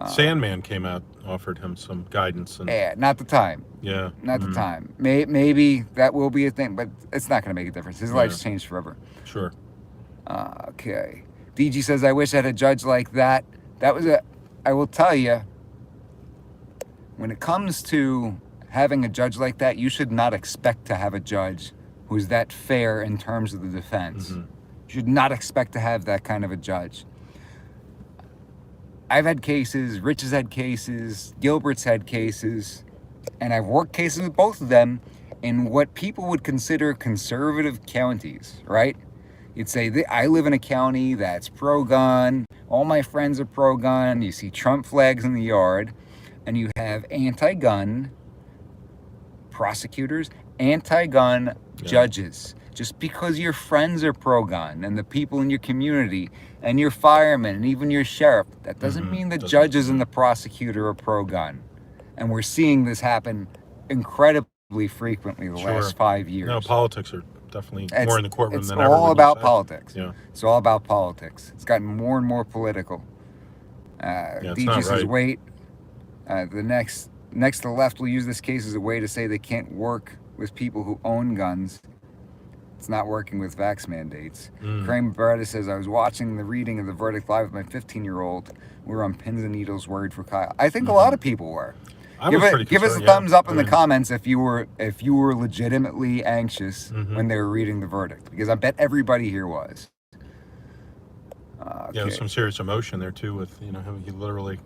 Speaker 2: Sandman came out, offered him some guidance, and
Speaker 1: Yeah, not the time.
Speaker 2: yeah,
Speaker 1: Not the time. Maybe that will be a thing, but it's not going to make a difference. His life's
Speaker 2: Yeah.
Speaker 1: changed forever.
Speaker 2: Sure.
Speaker 1: Okay. DG says, I wish I had a judge like that. I will tell you, when it comes to having a judge like that, you should not expect to have a judge who's that fair in terms of the defense. You should not expect to have that kind of a judge. I've had cases, Rich has had cases, Gilbert's had cases, and I've worked cases with both of them in what people would consider conservative counties, right? You'd say, I live in a county that's pro-gun, all my friends are pro-gun, you see Trump flags in the yard, and you have anti-gun prosecutors, anti-gun judges. Just because your friends are pro-gun and the people in your community and your firemen and even your sheriff, that doesn't mean the judges and the prosecutor are pro-gun. And we're seeing this happen incredibly frequently the last 5 years.
Speaker 2: No, politics are definitely more in the courtroom than ever.
Speaker 1: It's all about politics.
Speaker 2: Yeah.
Speaker 1: It's all about politics. It's gotten more and more political. DG says, wait. The next to the left will use this case as a way to say they can't work with people who own guns. It's not working with vax mandates. Kramer Beretta says, I was watching the reading of the verdict live with my 15-year-old. We were on pins and needles worried for Kyle. I think a lot of people were. Give us a thumbs up in the comments if you were legitimately anxious when they were reading the verdict, because I bet everybody here was.
Speaker 2: Yeah, some serious emotion there too with him. He literally.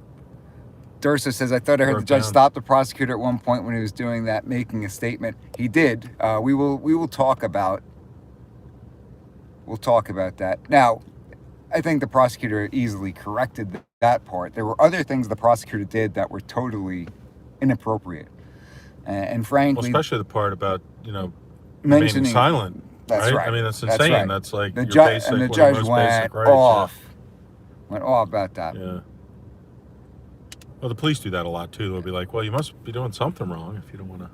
Speaker 1: Dursa says, I thought I heard the judge stop the prosecutor at one point when he was doing that, making a statement. He did. We will talk about. We'll talk about that. Now, I think the prosecutor easily corrected that part. There were other things the prosecutor did that were totally inappropriate, and frankly,
Speaker 2: especially the part about
Speaker 1: mentioning
Speaker 2: silent.
Speaker 1: That's right.
Speaker 2: I mean, that's insane.
Speaker 1: Right.
Speaker 2: That's like
Speaker 1: the judge, and the judge went off.
Speaker 2: Yeah.
Speaker 1: Went off about that.
Speaker 2: Yeah. Well, the police do that a lot too. They'll be like, "Well, you must be doing something wrong if you don't want to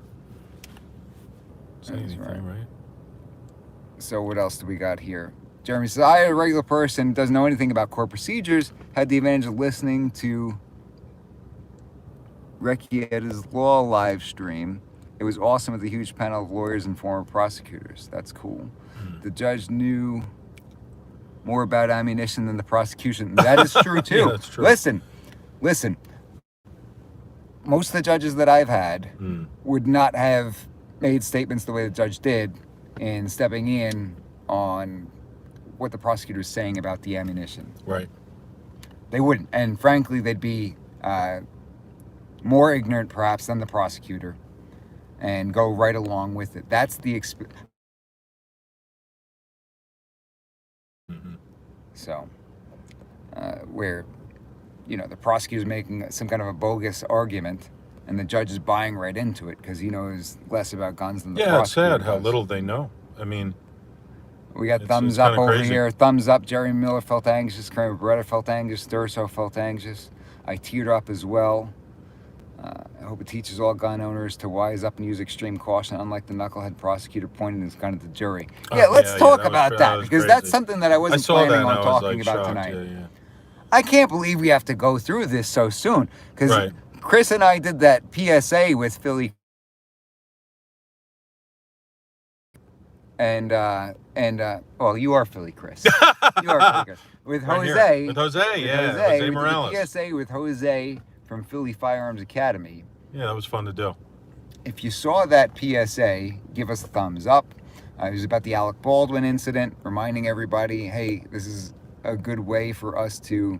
Speaker 2: say anything, right?"
Speaker 1: So what else do we got here? Jeremy says, I, a regular person, doesn't know anything about court procedures, had the advantage of listening to Recchieta's law live stream. It was awesome with a huge panel of lawyers and former prosecutors. That's cool. The judge knew more about ammunition than the prosecution. That is true too.
Speaker 2: Yeah, that's true.
Speaker 1: Listen. Most of the judges that I've had would not have made statements the way the judge did in stepping in on what the prosecutor is saying about the ammunition.
Speaker 2: Right.
Speaker 1: They wouldn't. And frankly, they'd be more ignorant perhaps than the prosecutor and go right along with it. That's the experience. So, where, the prosecutor's making some kind of a bogus argument and the judge is buying right into it because he knows less about guns than the prosecutor
Speaker 2: it's sad
Speaker 1: does.
Speaker 2: how little they know. I mean,
Speaker 1: we got thumbs up over here. Thumbs up. Jerry Miller felt anxious. Kramer Beretta felt anxious. Durso felt anxious. I teared up as well. I hope it teaches all gun owners to wise up and use extreme caution, unlike the knucklehead prosecutor pointing his gun at the jury. Let's talk about that because
Speaker 2: crazy.
Speaker 1: That's something that I wasn't planning on talking about
Speaker 2: shocked.
Speaker 1: tonight.
Speaker 2: Yeah.
Speaker 1: I can't believe we have to go through this so soon because Chris and I did that PSA with Philly. And well, you are Philly Chris. You are Philly Chris. With Jose.
Speaker 2: With Jose Morales.
Speaker 1: We did the PSA with Jose from Philly Firearms Academy.
Speaker 2: Yeah, that was fun to do.
Speaker 1: If you saw that PSA, give us a thumbs up. It was about the Alec Baldwin incident, reminding everybody, hey, this is a good way for us to.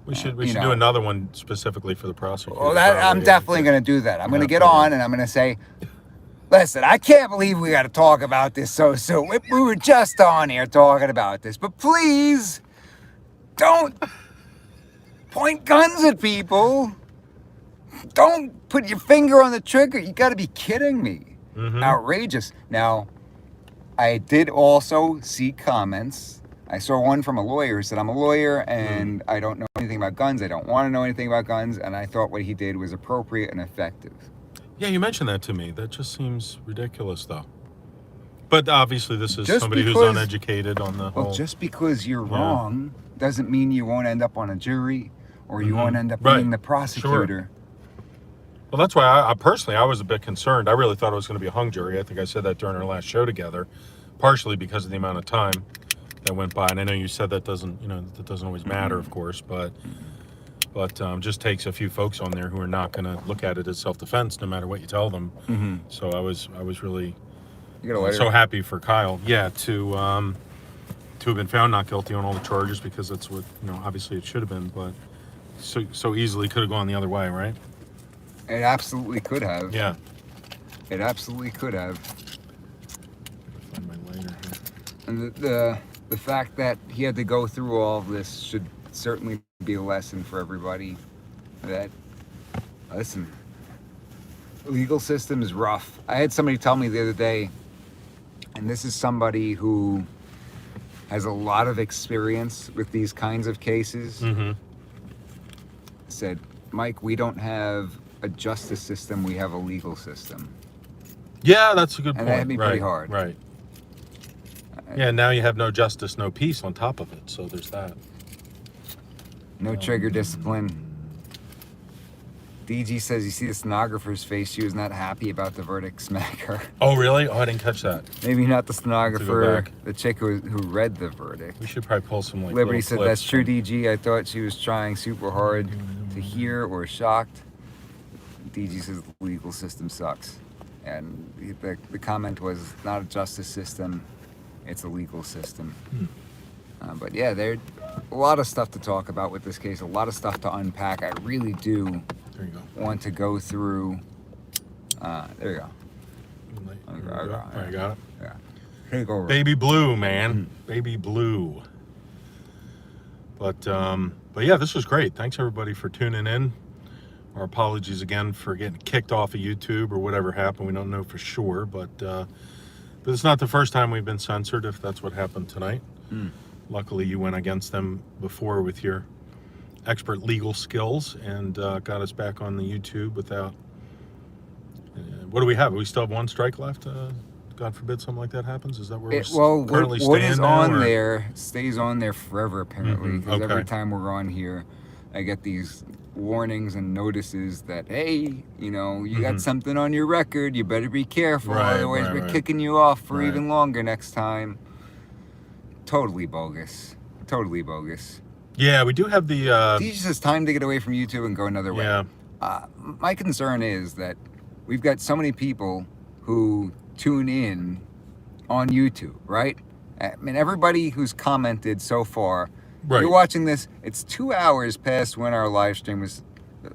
Speaker 2: We should do another one specifically for the prosecutor.
Speaker 1: Oh, I'm definitely going to do that. I'm going to get on and I'm going to say, listen, I can't believe we got to talk about this so soon. We were just on here talking about this, but please don't point guns at people. Don't put your finger on the trigger. You got to be kidding me. Outrageous. Now, I did also see comments. I saw one from a lawyer who said, I'm a lawyer and I don't know anything about guns. I don't want to know anything about guns. And I thought what he did was appropriate and effective.
Speaker 2: Yeah, you mentioned that to me. That just seems ridiculous, though. But obviously, this is somebody who's uneducated on the whole.
Speaker 1: Well, just because you're wrong doesn't mean you won't end up on a jury or you won't end up being the prosecutor.
Speaker 2: Sure. Well, that's why I personally was a bit concerned. I really thought it was going to be a hung jury. I think I said that during our last show together, partially because of the amount of time that went by. And I know you said that doesn't always matter, of course, but just takes a few folks on there who are not going to look at it as self-defense, no matter what you tell them. So I was really so happy for Kyle, to have been found not guilty on all the charges, because that's what obviously it should have been, but so easily could have gone the other way, right?
Speaker 1: It absolutely could have.
Speaker 2: Yeah.
Speaker 1: It absolutely could have.
Speaker 2: Find my lighter here.
Speaker 1: And the fact that he had to go through all of this should certainly be a lesson for everybody that, listen, legal system is rough. I had somebody tell me the other day, and this is somebody who has a lot of experience with these kinds of cases, said, Mike, we don't have a justice system, we have a legal system.
Speaker 2: Yeah, that's a good point.
Speaker 1: And that hit me pretty hard.
Speaker 2: Right. Yeah, now you have no justice, no peace on top of it. So there's that.
Speaker 1: No trigger discipline. DG says, you see the stenographer's face. She was not happy about the verdict. Smack her.
Speaker 2: Oh, really? Oh, I didn't catch that.
Speaker 1: Maybe not the stenographer,
Speaker 2: back.
Speaker 1: the chick who read the verdict.
Speaker 2: We should probably pull some like
Speaker 1: Liberty
Speaker 2: little
Speaker 1: said, that's
Speaker 2: clips.
Speaker 1: true, DG. I thought she was trying super hard to hear or shocked. DG says the legal system sucks. And the comment was, it's not a justice system, it's a legal system. But yeah, there's a lot of stuff to talk about with this case, a lot of stuff to unpack. I really do
Speaker 2: There you go.
Speaker 1: want to go through. There you go.
Speaker 2: There you go. All right, got it.
Speaker 1: Yeah. Take over.
Speaker 2: Baby blue, man. Baby blue. But yeah, this was great. Thanks everybody for tuning in. Our apologies again for getting kicked off of YouTube or whatever happened. We don't know for sure, but it's not the first time we've been censored. If that's what happened tonight. Luckily, you went against them before with your expert legal skills and got us back on the YouTube without. What do we have? We still have one strike left. God forbid something like that happens. Is that where we're currently
Speaker 1: what
Speaker 2: stand
Speaker 1: is
Speaker 2: now,
Speaker 1: on
Speaker 2: or?
Speaker 1: there stays on there forever, apparently. Because
Speaker 2: okay.
Speaker 1: every time we're on here, I get these warnings and notices that, hey, you know, you got something on your record. You better be careful, otherwise we're kicking you off for even longer next time. Totally bogus. Totally bogus.
Speaker 2: Yeah, we do have the.
Speaker 1: DG says time to get away from YouTube and go another way.
Speaker 2: Yeah.
Speaker 1: My concern is that we've got so many people who tune in on YouTube, right? I mean, everybody who's commented so far, you're watching this, it's 2 hours past when our live stream was,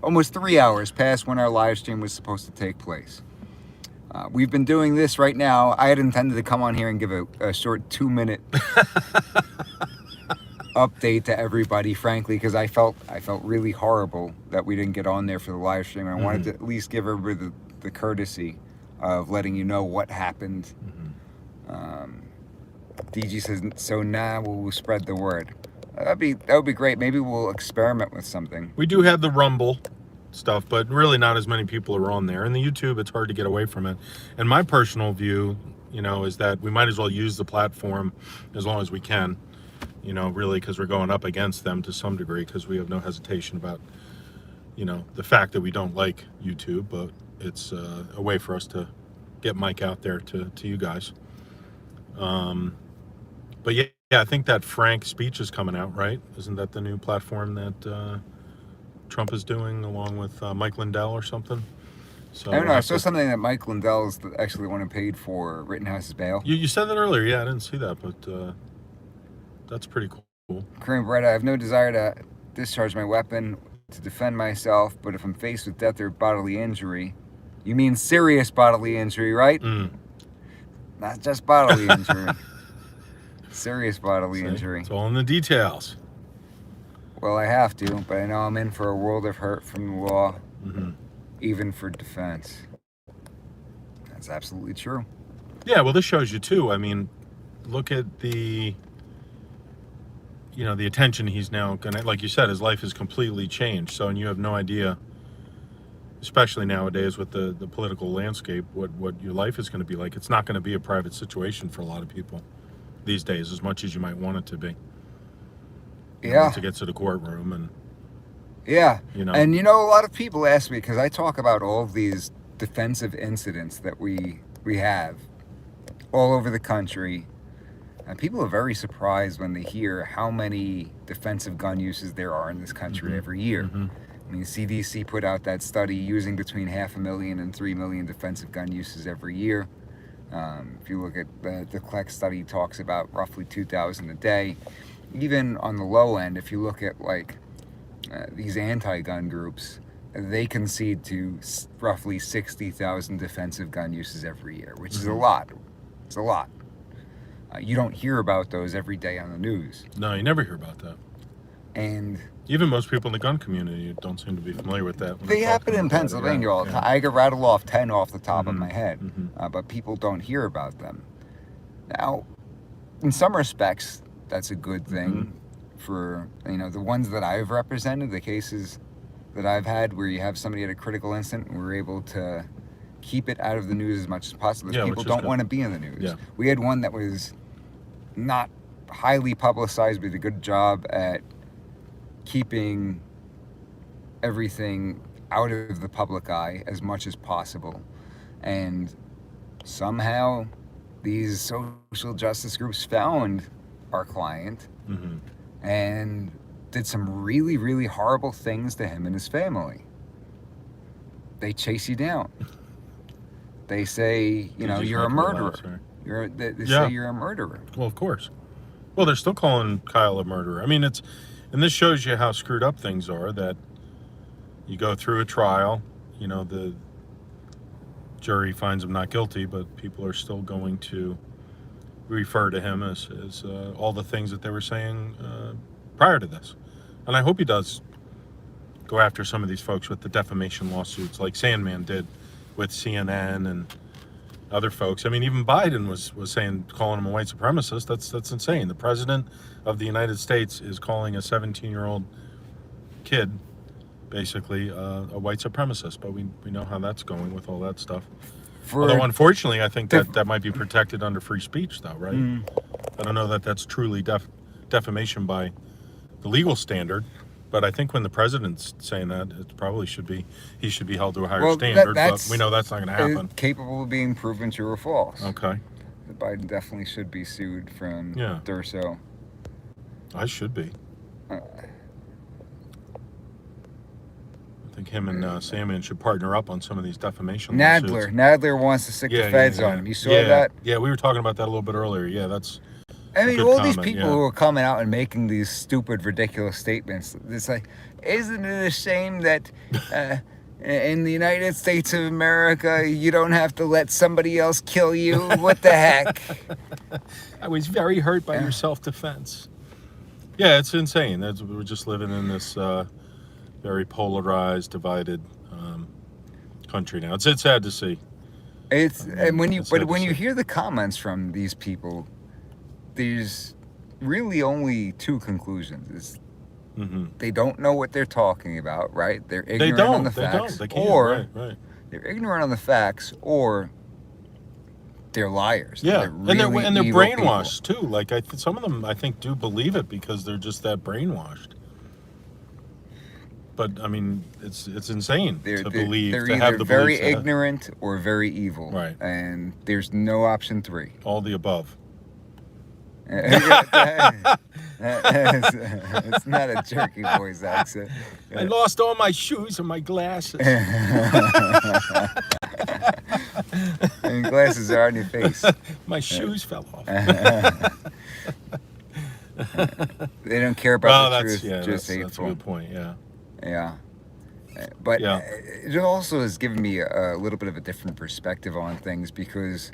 Speaker 1: almost 3 hours past when our live stream was supposed to take place. We've been doing this right now. I had intended to come on here and give a short 2-minute update to everybody, frankly, because I felt really horrible that we didn't get on there for the live stream. I wanted to at least give everybody the courtesy of letting you know what happened. DG says, so now we'll spread the word. That would be great. Maybe we'll experiment with something.
Speaker 2: We do have the Rumble stuff, but really not as many people are on there. And the YouTube, it's hard to get away from it. And my personal view, you know, is that we might as well use the platform as long as we can, you know, really, because we're going up against them to some degree, because we have no hesitation about, you know, the fact that we don't like YouTube, but it's a way for us to get Mike out there to you guys. But yeah, I think that Frank speech is coming out, right? Isn't that the new platform that Trump is doing along with Mike Lindell or something? So
Speaker 1: I don't know. I saw something that Mike Lindell is actually the one who paid for Rittenhouse's bail.
Speaker 2: You said that earlier. Yeah, I didn't see that, but that's pretty cool.
Speaker 1: Korean Beretta, I have no desire to discharge my weapon to defend myself, but if I'm faced with death or bodily injury, you mean serious bodily injury, right? Not just bodily injury. Serious bodily injury.
Speaker 2: It's all in the details.
Speaker 1: Well, I have to, but I know I'm in for a world of hurt from the law, even for defense. That's absolutely true.
Speaker 2: Yeah, well, this shows you too. I mean, look at the, you know, the attention he's now gonna, like you said, his life has completely changed. So, and you have no idea, especially nowadays with the political landscape, what your life is going to be like. It's not going to be a private situation for a lot of people these days, as much as you might want it to be.
Speaker 1: Yeah.
Speaker 2: To get to the courtroom and.
Speaker 1: Yeah.
Speaker 2: You know.
Speaker 1: And you know, a lot of people ask me, because I talk about all of these defensive incidents that we have all over the country. And people are very surprised when they hear how many defensive gun uses there are in this country every year. I mean, CDC put out that study using between 500,000 and 3 million defensive gun uses every year. If you look at the CLEC study, talks about roughly 2,000 a day. Even on the low end, if you look at like these anti-gun groups, they concede to roughly 60,000 defensive gun uses every year, which is a lot. It's a lot. You don't hear about those every day on the news.
Speaker 2: No, you never hear about that.
Speaker 1: And
Speaker 2: even most people in the gun community don't seem to be familiar with that.
Speaker 1: They happen in Pennsylvania all the time. I could rattle off 10 off the top of my head, but people don't hear about them. Now, in some respects, that's a good thing for, the ones that I've represented, the cases that I've had where you have somebody at a critical instant and we're able to keep it out of the news as much as possible.
Speaker 2: Yeah,
Speaker 1: People
Speaker 2: which is
Speaker 1: don't
Speaker 2: good.
Speaker 1: want to be in the news.
Speaker 2: Yeah.
Speaker 1: We had one that was not highly publicized, but did a good job at keeping everything out of the public eye as much as possible. And somehow these social justice groups found our client and did some really, really horrible things to him and his family. They chase you down. They say, you're a murderer. They say you're a murderer.
Speaker 2: Well, of course. Well, they're still calling Kyle a murderer. I mean, and this shows you how screwed up things are, that you go through a trial, the jury finds him not guilty, but people are still going to refer to him as all the things that they were saying prior to this. And I hope he does go after some of these folks with the defamation lawsuits like Sandman did with CNN and other folks. I mean, even Biden was saying, calling him a white supremacist. That's insane. The president of the United States is calling a 17-year-old kid basically a white supremacist, but we know how that's going with all that stuff. Although unfortunately, I think that might be protected under free speech, though, right? I don't know that that's truly defamation by the legal standard, but I think when the president's saying that, it probably he should be held to a higher standard. But we know that's not going to happen.
Speaker 1: Capable of being proven true or false.
Speaker 2: Okay.
Speaker 1: Biden definitely should be sued from Durso.
Speaker 2: I should be. I think him and Salmon should partner up on some of these defamation lawsuits.
Speaker 1: Nadler wants to stick the feds on him. You saw that?
Speaker 2: Yeah, we were talking about that a little bit earlier. Yeah, that's.
Speaker 1: I mean, all these people who are coming out and making these stupid, ridiculous statements. It's like, isn't it a shame that in the United States of America, you don't have to let somebody else kill you? What the heck?
Speaker 2: I was very hurt by your self-defense. Yeah, it's insane. We're just living in this very polarized, divided country now. It's sad to see.
Speaker 1: When you hear the comments from these people, there's really only two conclusions. They don't know what they're talking about, right? They're ignorant on the facts.
Speaker 2: They can't. Right.
Speaker 1: They're ignorant on the facts, or they're liars.
Speaker 2: Yeah,
Speaker 1: they're really
Speaker 2: and they're
Speaker 1: evil
Speaker 2: brainwashed
Speaker 1: people.
Speaker 2: too. Like some of them, I think, do believe it because they're just that brainwashed. But I mean, it's insane to believe
Speaker 1: they're
Speaker 2: to
Speaker 1: either
Speaker 2: have the
Speaker 1: very
Speaker 2: beliefs
Speaker 1: ignorant or very evil.
Speaker 2: Right.
Speaker 1: And there's no option 3.
Speaker 2: all the above.
Speaker 1: It's not a jerky voice accent.
Speaker 2: I lost all my shoes and my glasses.
Speaker 1: And glasses are on your face.
Speaker 2: My shoes fell off.
Speaker 1: They don't care about the truth.
Speaker 2: That's
Speaker 1: hateful.
Speaker 2: a good point. Yeah.
Speaker 1: Yeah. But it also has given me a little bit of a different perspective on things, because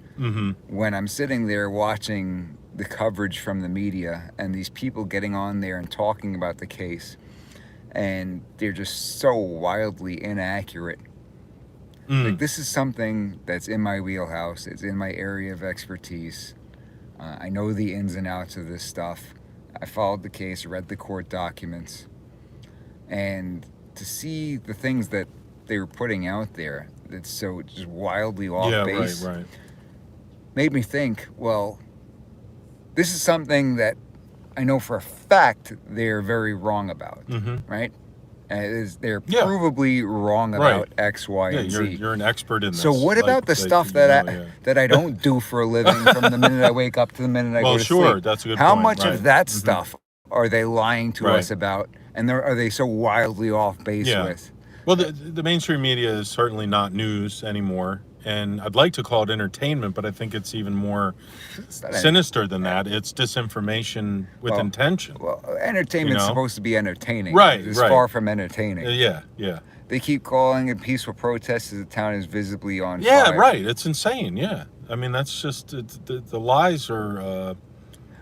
Speaker 1: when I'm sitting there watching the coverage from the media and these people getting on there and talking about the case, and they're just so wildly inaccurate. Like, this is something that's in my wheelhouse. It's in my area of expertise. I know the ins and outs of this stuff. I followed the case, read the court documents, and to see the things that they were putting out there that's so just wildly off base made me think, well, this is something that I know for a fact they're very wrong about, right? They're provably wrong about X, Y, and Z.
Speaker 2: You're an expert in this.
Speaker 1: So what about the stuff that I don't do for a living, from the minute I wake up to the minute I go to sleep?
Speaker 2: That's a good
Speaker 1: How
Speaker 2: point.
Speaker 1: much of that stuff are they lying to us about, and are they so wildly off base with?
Speaker 2: Well, the mainstream media is certainly not news anymore, and I'd like to call it entertainment, but I think it's even more sinister than that. It's disinformation with intention.
Speaker 1: Well, entertainment's supposed to be entertaining.
Speaker 2: Right,
Speaker 1: It's far from entertaining.
Speaker 2: Yeah.
Speaker 1: They keep calling it peaceful protests as the town is visibly on fire.
Speaker 2: Yeah, right. It's insane, yeah. I mean, that's just, the lies are...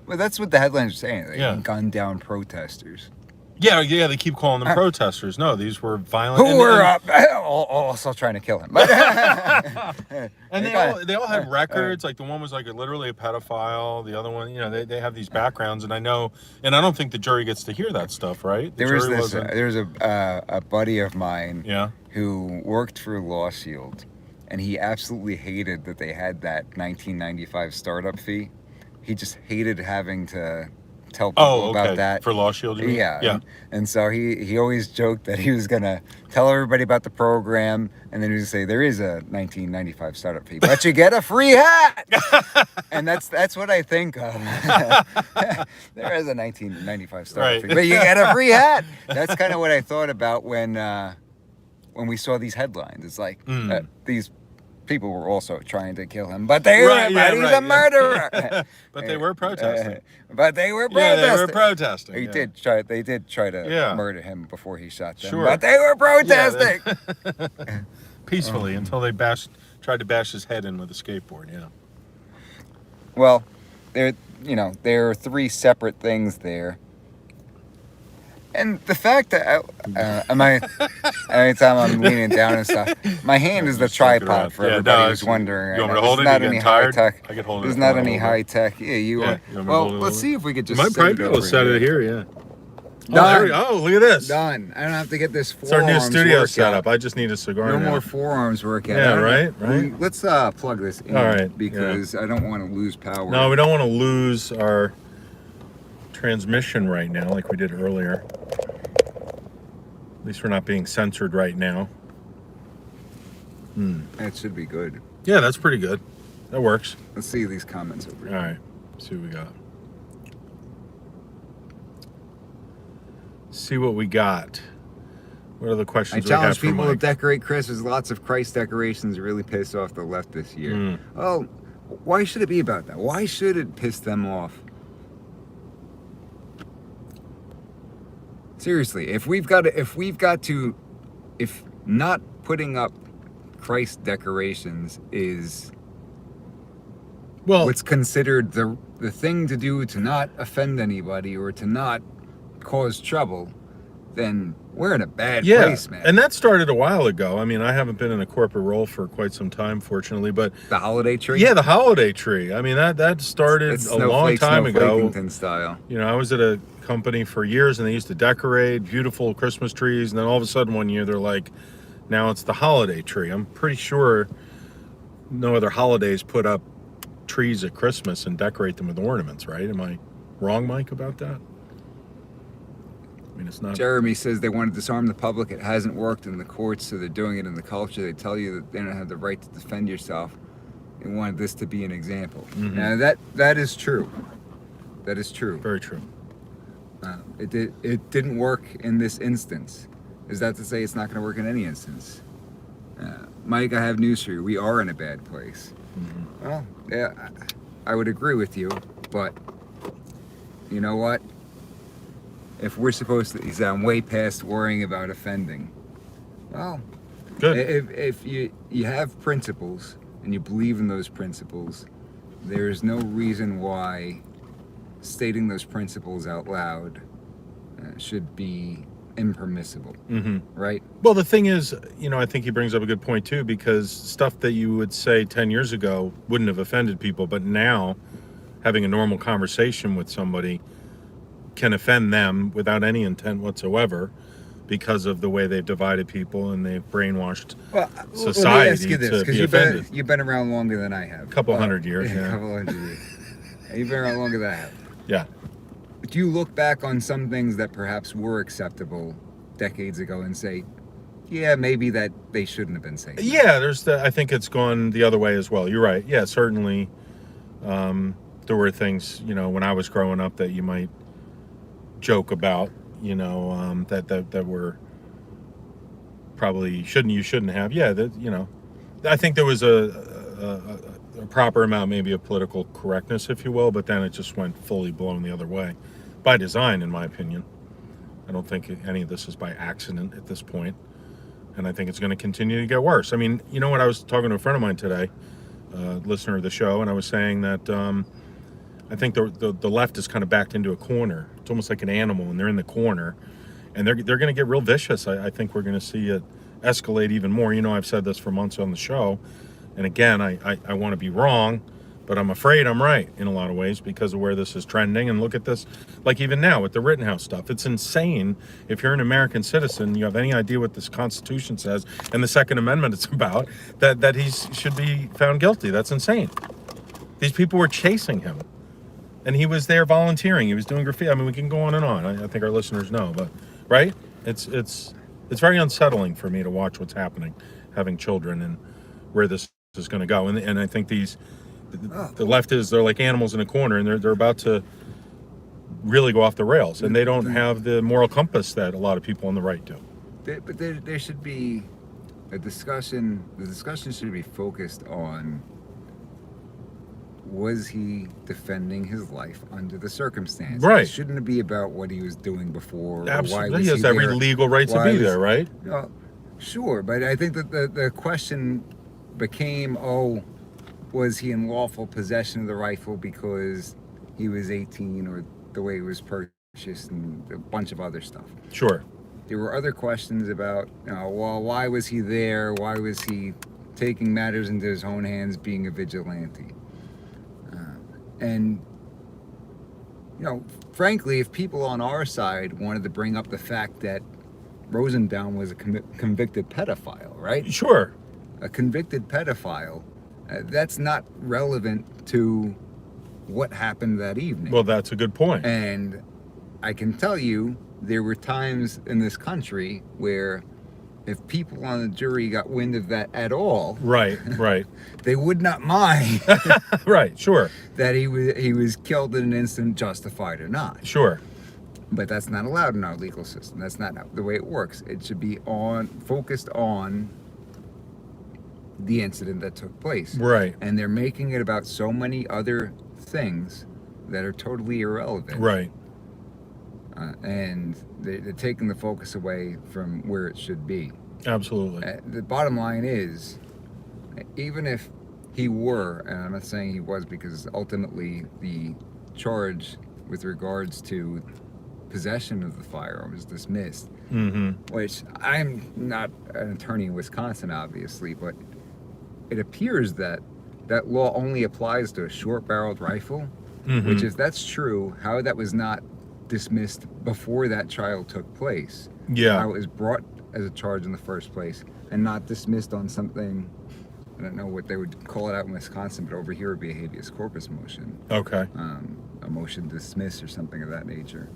Speaker 1: Well, that's what the headlines are saying. They gunned down protesters.
Speaker 2: Yeah, they keep calling them protesters. No, these were violent.
Speaker 1: Who were also trying to kill him. But
Speaker 2: And they all have records. Like the one was like literally a pedophile. The other one, they have these backgrounds. And I know, and I don't think the jury gets to hear that stuff, right?
Speaker 1: There's a buddy of mine
Speaker 2: Yeah.
Speaker 1: who worked for Law Shield, and he absolutely hated that they had that 1995 startup fee. He just hated having to tell people about that.
Speaker 2: For Law Shield, you mean?
Speaker 1: Yeah. And so he always joked that he was going to tell everybody about the program, and then he would say, there is a 1995 startup fee, but you get a free hat. And that's what I think of. There is a 1995 startup fee, but you get a free hat. That's kind of what I thought about when we saw these headlines. It's like these people were also trying to kill him, but he's a murderer.
Speaker 2: But they were protesting.
Speaker 1: But they were protesting.
Speaker 2: Yeah, they were protesting.
Speaker 1: They did try to murder him before he shot them.
Speaker 2: Sure.
Speaker 1: But they were protesting.
Speaker 2: Peacefully until they tried to bash his head in with a skateboard, yeah.
Speaker 1: Well, there are three separate things there. And the fact that anytime I'm leaning down and stuff, my hand is the tripod for everybody who's wondering.
Speaker 2: You want me to hold it? You getting tired? I can hold it.
Speaker 1: There's not any high tech. Yeah, you are. Well, let's see if we could just.
Speaker 2: Might probably be able to set it here. Yeah.
Speaker 1: Done.
Speaker 2: Oh, look at this.
Speaker 1: Done. I don't have to get this
Speaker 2: It's our new studio
Speaker 1: workout.
Speaker 2: setup. I just need a cigar.
Speaker 1: No
Speaker 2: now.
Speaker 1: more forearms workout.
Speaker 2: Yeah, right.
Speaker 1: Let's plug this in.
Speaker 2: All right.
Speaker 1: Because I don't want to lose power.
Speaker 2: No, we don't want to lose our transmission right now, like we did earlier. At least we're not being censored right now.
Speaker 1: That should be good.
Speaker 2: Yeah, that's pretty good. That works.
Speaker 1: Let's see these comments over here.
Speaker 2: All right. See what we got. See what we got. What are the questions
Speaker 1: I
Speaker 2: we have
Speaker 1: challenge
Speaker 2: for
Speaker 1: people to
Speaker 2: Mike?
Speaker 1: decorate Christmas. Lots of Christ decorations really pissed off the left this year. Oh, why should it be about that? Why should it piss them off? Seriously, if not putting up Christ decorations is what's considered the thing to do to not offend anybody or to not cause trouble, then we're in a bad place, man.
Speaker 2: And that started a while ago. I mean, I haven't been in a corporate role for quite some time, fortunately, but
Speaker 1: the holiday tree.
Speaker 2: Yeah, the holiday tree. I mean, that started a long time ago.
Speaker 1: Style.
Speaker 2: I was at a company for years, and they used to decorate beautiful Christmas trees, and then all of a sudden one year they're like, now it's the holiday tree. I'm pretty sure no other holidays put up trees at Christmas and decorate them with ornaments, right? Am I wrong, Mike, about that? I mean, it's not.
Speaker 1: Jeremy says they want to disarm the public. It hasn't worked in the courts, so they're doing it in the culture. They tell you that they don't have the right to defend yourself. They wanted this to be an example. Now that is true. That is true.
Speaker 2: Very true.
Speaker 1: It didn't work in this instance. Is that to say it's not going to work in any instance? Mike, I have news for you. We are in a bad place. Well, yeah, I would agree with you, but you know what? If we're supposed to, because I'm way past worrying about offending. Well,
Speaker 2: good.
Speaker 1: If you have principles and you believe in those principles, there is no reason why stating those principles out loud should be impermissible, right?
Speaker 2: Well, the thing is, I think he brings up a good point too, because stuff that you would say 10 years ago wouldn't have offended people, but now having a normal conversation with somebody can offend them without any intent whatsoever because of the way they've divided people and they've brainwashed society
Speaker 1: let me ask you this,
Speaker 2: to be offended.
Speaker 1: You've been around longer than I have.
Speaker 2: A couple hundred years, yeah.
Speaker 1: A couple hundred years. You've been around longer than I have.
Speaker 2: Yeah.
Speaker 1: Do you look back on some things that perhaps were acceptable decades ago and say, yeah, maybe that they shouldn't have been saying?
Speaker 2: Yeah, I think it's gone the other way as well. You're right. Yeah, certainly there were things, when I was growing up that you might joke about, that were probably you shouldn't have. Yeah, I think there was a proper amount maybe of political correctness, if you will, but then it just went fully blown the other way. By design, in my opinion. I don't think any of this is by accident at this point. And I think it's going to continue to get worse. I mean, you know what? I was talking to a friend of mine today, listener of the show, and I was saying that I think the left is kind of backed into a corner. It's almost like an animal, and they're in the corner. and they're going to get real vicious. I think we're going to see it escalate even more. You know, I've said this for months on the show, and again, I want to be wrong, but I'm afraid I'm right in a lot of ways because of where this is trending. And look at this, like even now with the Rittenhouse stuff. It's insane. If you're an American citizen, you have any idea what this Constitution says and the Second Amendment it's about, that he should be found guilty. That's insane. These people were chasing him, and he was there volunteering. He was doing graffiti. I mean, we can go on and on. I think our listeners know, but right? It's very unsettling for me to watch what's happening, having children, and where this is going to go. And I think the leftists, they're like animals in a corner, and they're about to really go off the rails, and they don't have the moral compass that a lot of people on the right do.
Speaker 1: But there should be a discussion. The discussion should be focused on, was he defending his life under the circumstances?
Speaker 2: Right.
Speaker 1: It shouldn't be about what he was doing before.
Speaker 2: Absolutely.
Speaker 1: Or why was
Speaker 2: He has
Speaker 1: he
Speaker 2: every
Speaker 1: there.
Speaker 2: legal right to be there, right?
Speaker 1: Sure, but I think that the question became, was he in lawful possession of the rifle because he was 18, or the way it was purchased, and a bunch of other stuff.
Speaker 2: Sure.
Speaker 1: There were other questions about, well, why was he there? Why was he taking matters into his own hands, being a vigilante? And, frankly, if people on our side wanted to bring up the fact that Rosenbaum was a convicted pedophile, right?
Speaker 2: Sure.
Speaker 1: A convicted pedophile, that's not relevant to what happened that evening.
Speaker 2: Well, that's a good point.
Speaker 1: And I can tell you, there were times in this country where if people on the jury got wind of that at all,
Speaker 2: Right.
Speaker 1: they would not mind
Speaker 2: Right, sure.
Speaker 1: that he was killed in an instant, justified or not.
Speaker 2: Sure.
Speaker 1: But that's not allowed in our legal system. That's not the way it works. It should be focused on the incident that took place.
Speaker 2: Right.
Speaker 1: And they're making it about so many other things that are totally irrelevant.
Speaker 2: Right.
Speaker 1: And they're taking the focus away from where it should be.
Speaker 2: Absolutely.
Speaker 1: The bottom line is, even if he were, and I'm not saying he was, because ultimately the charge with regards to possession of the firearm is dismissed, which I'm not an attorney in Wisconsin, obviously, but it appears that that law only applies to a short-barreled rifle, which, if that's true, how that was not dismissed before that trial took place.
Speaker 2: Yeah.
Speaker 1: How it was brought as a charge in the first place and not dismissed on something, I don't know what they would call it out in Wisconsin, but over here it would be a habeas corpus motion.
Speaker 2: Okay.
Speaker 1: A motion to dismiss or something of that nature.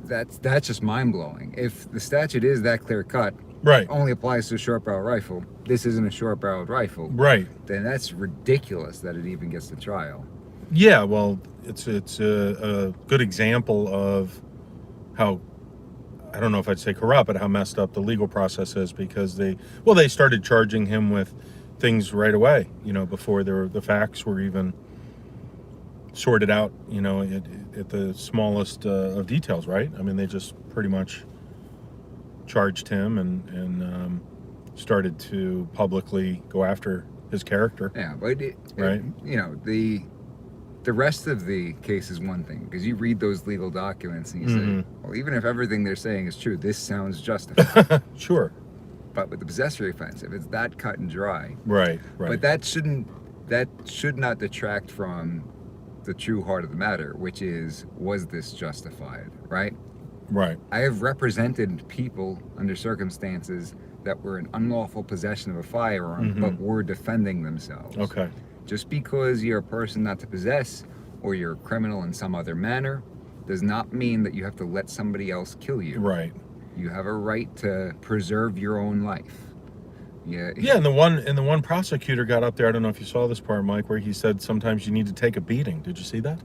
Speaker 1: That's just mind-blowing. If the statute is that clear-cut,
Speaker 2: Right.
Speaker 1: only applies to a short-barrel rifle, this isn't a short-barreled rifle,
Speaker 2: Right.
Speaker 1: then that's ridiculous that it even gets to trial.
Speaker 2: Yeah, well, it's a good example of how, I don't know if I'd say corrupt, but how messed up the legal process is, because they started charging him with things right away, before the facts were even sorted out, at the smallest of details, right? I mean, they just pretty much charged him and started to publicly go after his character.
Speaker 1: Yeah, but
Speaker 2: Right.
Speaker 1: The rest of the case is one thing, because you read those legal documents and you say, well, even if everything they're saying is true, this sounds justified.
Speaker 2: Sure.
Speaker 1: But with the possessory offense, if it's that cut and dry,
Speaker 2: Right.
Speaker 1: but that should not detract from the true heart of the matter, which is, was this justified, right?
Speaker 2: Right.
Speaker 1: I have represented people under circumstances that were in unlawful possession of a firearm, but were defending themselves.
Speaker 2: Okay.
Speaker 1: Just because you're a person not to possess, or you're a criminal in some other manner, does not mean that you have to let somebody else kill you.
Speaker 2: Right.
Speaker 1: You have a right to preserve your own life. Yeah.
Speaker 2: Yeah, and the one prosecutor got up there. I don't know if you saw this part, Mike, where he said sometimes you need to take a beating. Did you see that?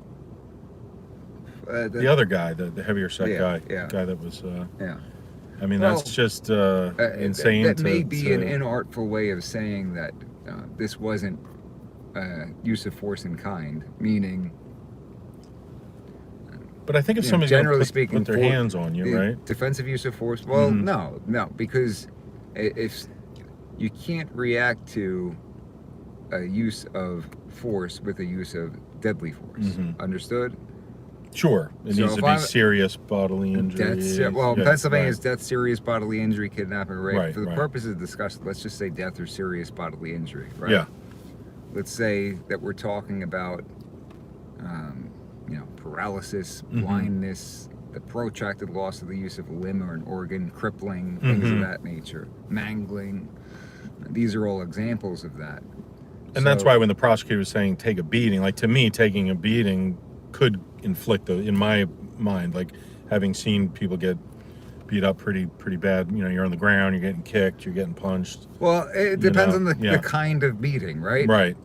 Speaker 2: The other guy, the heavier set guy, guy that was.
Speaker 1: Yeah.
Speaker 2: I mean, that's just insane.
Speaker 1: That may be an inartful way of saying that this wasn't use of force in kind, meaning.
Speaker 2: But I think if somebody's
Speaker 1: generally
Speaker 2: gonna put their hands on you, right?
Speaker 1: Defensive use of force. Well, no, because if you can't react to a use of force with a use of deadly force, understood?
Speaker 2: Sure. It
Speaker 1: So
Speaker 2: needs
Speaker 1: if
Speaker 2: to be
Speaker 1: I'm-
Speaker 2: serious bodily injury.
Speaker 1: Well,
Speaker 2: Yeah,
Speaker 1: Pennsylvania is
Speaker 2: right.
Speaker 1: death, serious bodily injury, kidnapping, rape.
Speaker 2: Right,
Speaker 1: For the
Speaker 2: right.
Speaker 1: purpose of discussion, let's just say death or serious bodily injury, right?
Speaker 2: Yeah.
Speaker 1: Let's say that we're talking about, paralysis,
Speaker 2: Mhm.
Speaker 1: blindness, the protracted loss of the use of a limb or an organ, crippling, things of
Speaker 2: Mhm.
Speaker 1: that nature, mangling. These are all examples of that.
Speaker 2: And that's
Speaker 1: So-
Speaker 2: why when the prosecutor was saying take a beating, like to me, taking a beating could inflict in my mind, like having seen people get beat up pretty bad. You know, you're on the ground, you're getting kicked, you're getting punched.
Speaker 1: Well, it depends on the
Speaker 2: yeah.
Speaker 1: kind of beating, right?
Speaker 2: Right.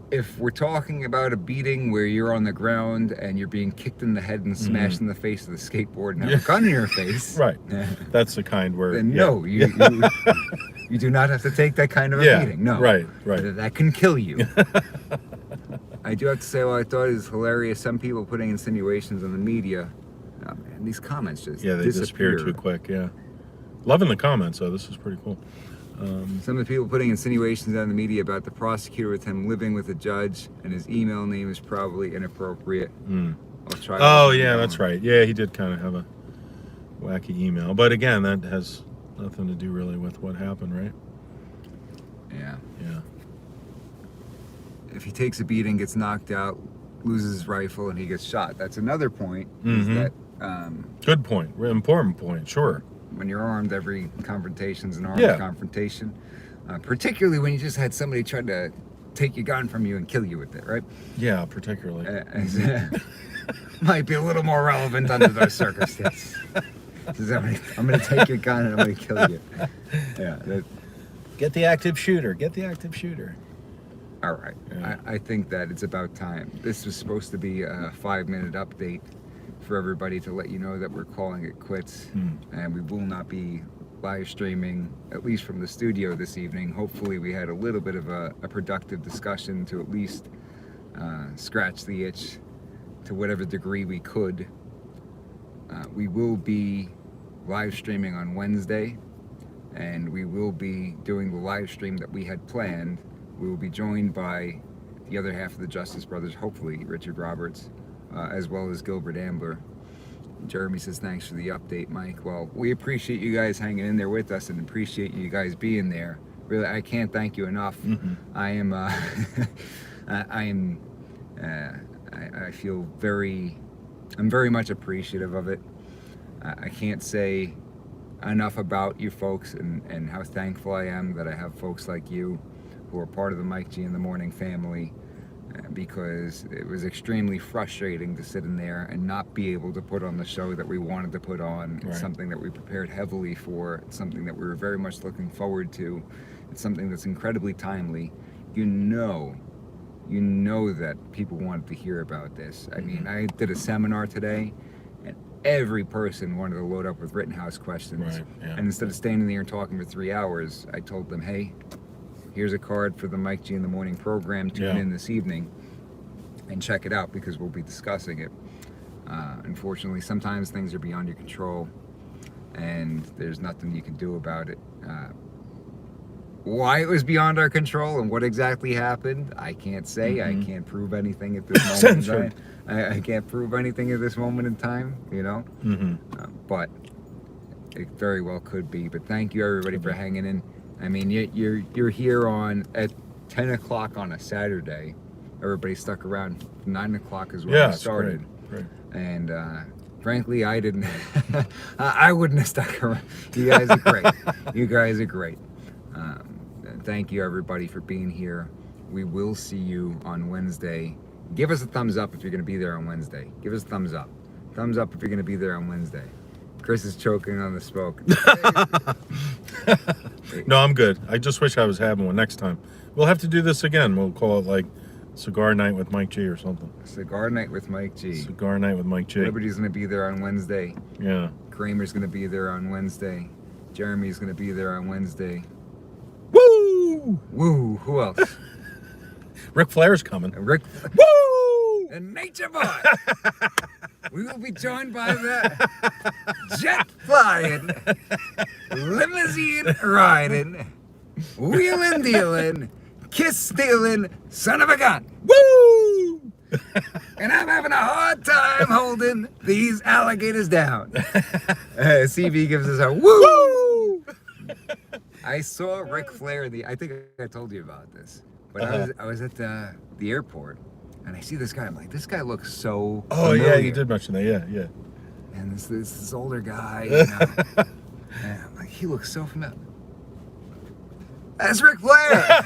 Speaker 1: If we're talking about a beating where you're on the ground and you're being kicked in the head and smashed in the face with a skateboard and have a gun in your face,
Speaker 2: Right. That's the kind where.
Speaker 1: then
Speaker 2: yeah.
Speaker 1: no, you do not have to take that kind of a
Speaker 2: Yeah,
Speaker 1: beating. No,
Speaker 2: right.
Speaker 1: That can kill you. I do have to say, what I thought is hilarious. Some people putting insinuations on the media. Oh, man, these comments just
Speaker 2: Yeah, they disappear too quick. Yeah. Loving the comments though. This is pretty cool.
Speaker 1: Some of the people putting insinuations on the media about the prosecutor with him living with a judge, and his email name is probably inappropriate. I'll try.
Speaker 2: Oh yeah, that's right. Yeah, he did kind of have a wacky email, but again, that has nothing to do really with what happened, right?
Speaker 1: Yeah.
Speaker 2: Yeah.
Speaker 1: If he takes a beating, gets knocked out, loses his rifle, and he gets shot, that's another point. Is
Speaker 2: Mhm.
Speaker 1: that
Speaker 2: Good point. Important point. Sure.
Speaker 1: when you're armed, every confrontation's an armed
Speaker 2: Yeah.
Speaker 1: confrontation. Particularly when you just had somebody try to take your gun from you and kill you with it, right?
Speaker 2: Yeah, particularly.
Speaker 1: Might be a little more relevant under those circumstances. I'm going to take your gun and I'm going to kill you. Yeah.
Speaker 2: Get the active shooter. Get the active shooter.
Speaker 1: All right.
Speaker 2: Yeah.
Speaker 1: I think that it's about time. This was supposed to be a 5-minute update for everybody to let you know that we're calling it quits. And we will not be live streaming, at least from the studio this evening. Hopefully we had a little bit of a productive discussion to at least scratch the itch to whatever degree we could. We will be live streaming on Wednesday, and we will be doing the live stream that we had planned. We will be joined by the other half of the Justice Brothers, hopefully Richard Roberts, as well as Gilbert Ambler. Jeremy says, thanks for the update, Mike. Well, we appreciate you guys hanging in there with us and appreciate you guys being there. Really, I can't thank you enough. I am, I feel I'm very much appreciative of it. I can't say enough about you folks and how thankful I am that I have folks like you who are part of the Mike G in the Morning family, because it was extremely frustrating to sit in there and not be able to put on the show that we wanted to put on. It's something that we prepared heavily for. It's something that we were very much looking forward to. It's something that's incredibly timely. You know that people wanted to hear about this. I mean, I did a seminar today, and every person wanted to load up with Rittenhouse questions.
Speaker 2: Right, yeah.
Speaker 1: And instead of standing there and talking for 3 hours, I told them, hey, here's a card for the Mike G in the Morning program. Tune in this evening and check it out, because we'll be discussing it. Unfortunately, sometimes things are beyond your control, and there's nothing you can do about it. Why it was beyond our control and what exactly happened, I can't say. I can't prove anything at this moment in time. I can't prove anything at this moment in time, but it very well could be. But thank you everybody for hanging in. I mean, you're here at 10 o'clock on a Saturday. Everybody stuck around. 9 o'clock is when we started.
Speaker 2: Great.
Speaker 1: And frankly, I didn't. I wouldn't have stuck around. You guys are great. You guys are great. Thank you everybody for being here. We will see you on Wednesday. Give us a thumbs up if you're going to be there on Wednesday. Give us a thumbs up. Thumbs up if you're going to be there on Wednesday. Chris is choking on the smoke.
Speaker 2: No, I'm good. I just wish I was having one next time. We'll have to do this again. We'll call it like Cigar Night with Mike G or something.
Speaker 1: Cigar Night with Mike G.
Speaker 2: Cigar Night with Mike G.
Speaker 1: Everybody's going to be there on Wednesday.
Speaker 2: Yeah.
Speaker 1: Kramer's going to be there on Wednesday. Jeremy's going to be there on Wednesday.
Speaker 2: Woo!
Speaker 1: Woo! Who else?
Speaker 2: Ric Flair's coming.
Speaker 1: Rick.
Speaker 2: Woo!
Speaker 1: And Nature Boy. We will be joined by the jet flying, limousine riding, wheeling dealing, kiss stealing son of a gun.
Speaker 2: Woo!
Speaker 1: And I'm having a hard time holding these alligators down. CB gives us a woo! I saw Ric Flair, I think I told you about this, but I was at the airport, and I see this guy. I'm like, this guy looks so familiar.
Speaker 2: Yeah, you did mention that. Yeah.
Speaker 1: And this older guy, you know, and I'm like, he looks so familiar. That's Ric Flair,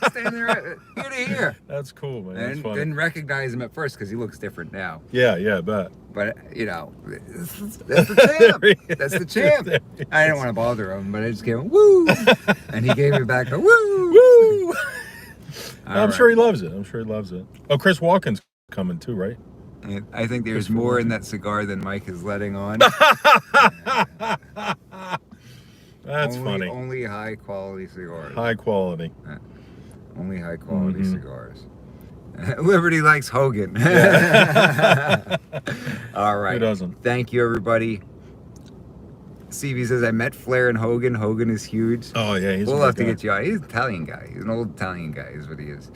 Speaker 1: standing there ear to ear.
Speaker 2: That's cool, man. That's
Speaker 1: And
Speaker 2: funny.
Speaker 1: didn't recognize him at first because he looks different now.
Speaker 2: Yeah, I bet.
Speaker 1: But you know, that's the champ.
Speaker 2: There he
Speaker 1: That's the
Speaker 2: is.
Speaker 1: champ.
Speaker 2: There he
Speaker 1: I didn't want to bother him, but I just gave him woo, and he gave me back a woo.
Speaker 2: Woo!
Speaker 1: All
Speaker 2: I'm
Speaker 1: right.
Speaker 2: sure he loves it. Oh, Chris Walken's coming too, right?
Speaker 1: I think there's
Speaker 2: Christopher
Speaker 1: more in
Speaker 2: Walken.
Speaker 1: that cigar than Mike is letting on.
Speaker 2: That's funny.
Speaker 1: Only high quality cigars.
Speaker 2: High quality.
Speaker 1: Only high quality
Speaker 2: Mhm.
Speaker 1: cigars. Liberty likes Hogan. All right.
Speaker 2: Who doesn't?
Speaker 1: Thank you, everybody. CB says, I met Flair and Hogan. Hogan is huge.
Speaker 2: Oh yeah, he's.
Speaker 1: We'll
Speaker 2: a
Speaker 1: have to
Speaker 2: good
Speaker 1: get you out. He's an Italian guy. He's an old Italian guy, is what he is.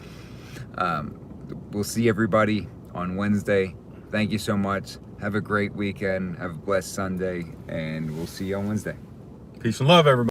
Speaker 1: We'll see everybody on Wednesday. Thank you so much. Have a great weekend. Have a blessed Sunday. And we'll see you on Wednesday.
Speaker 2: guy. Peace and love, everybody.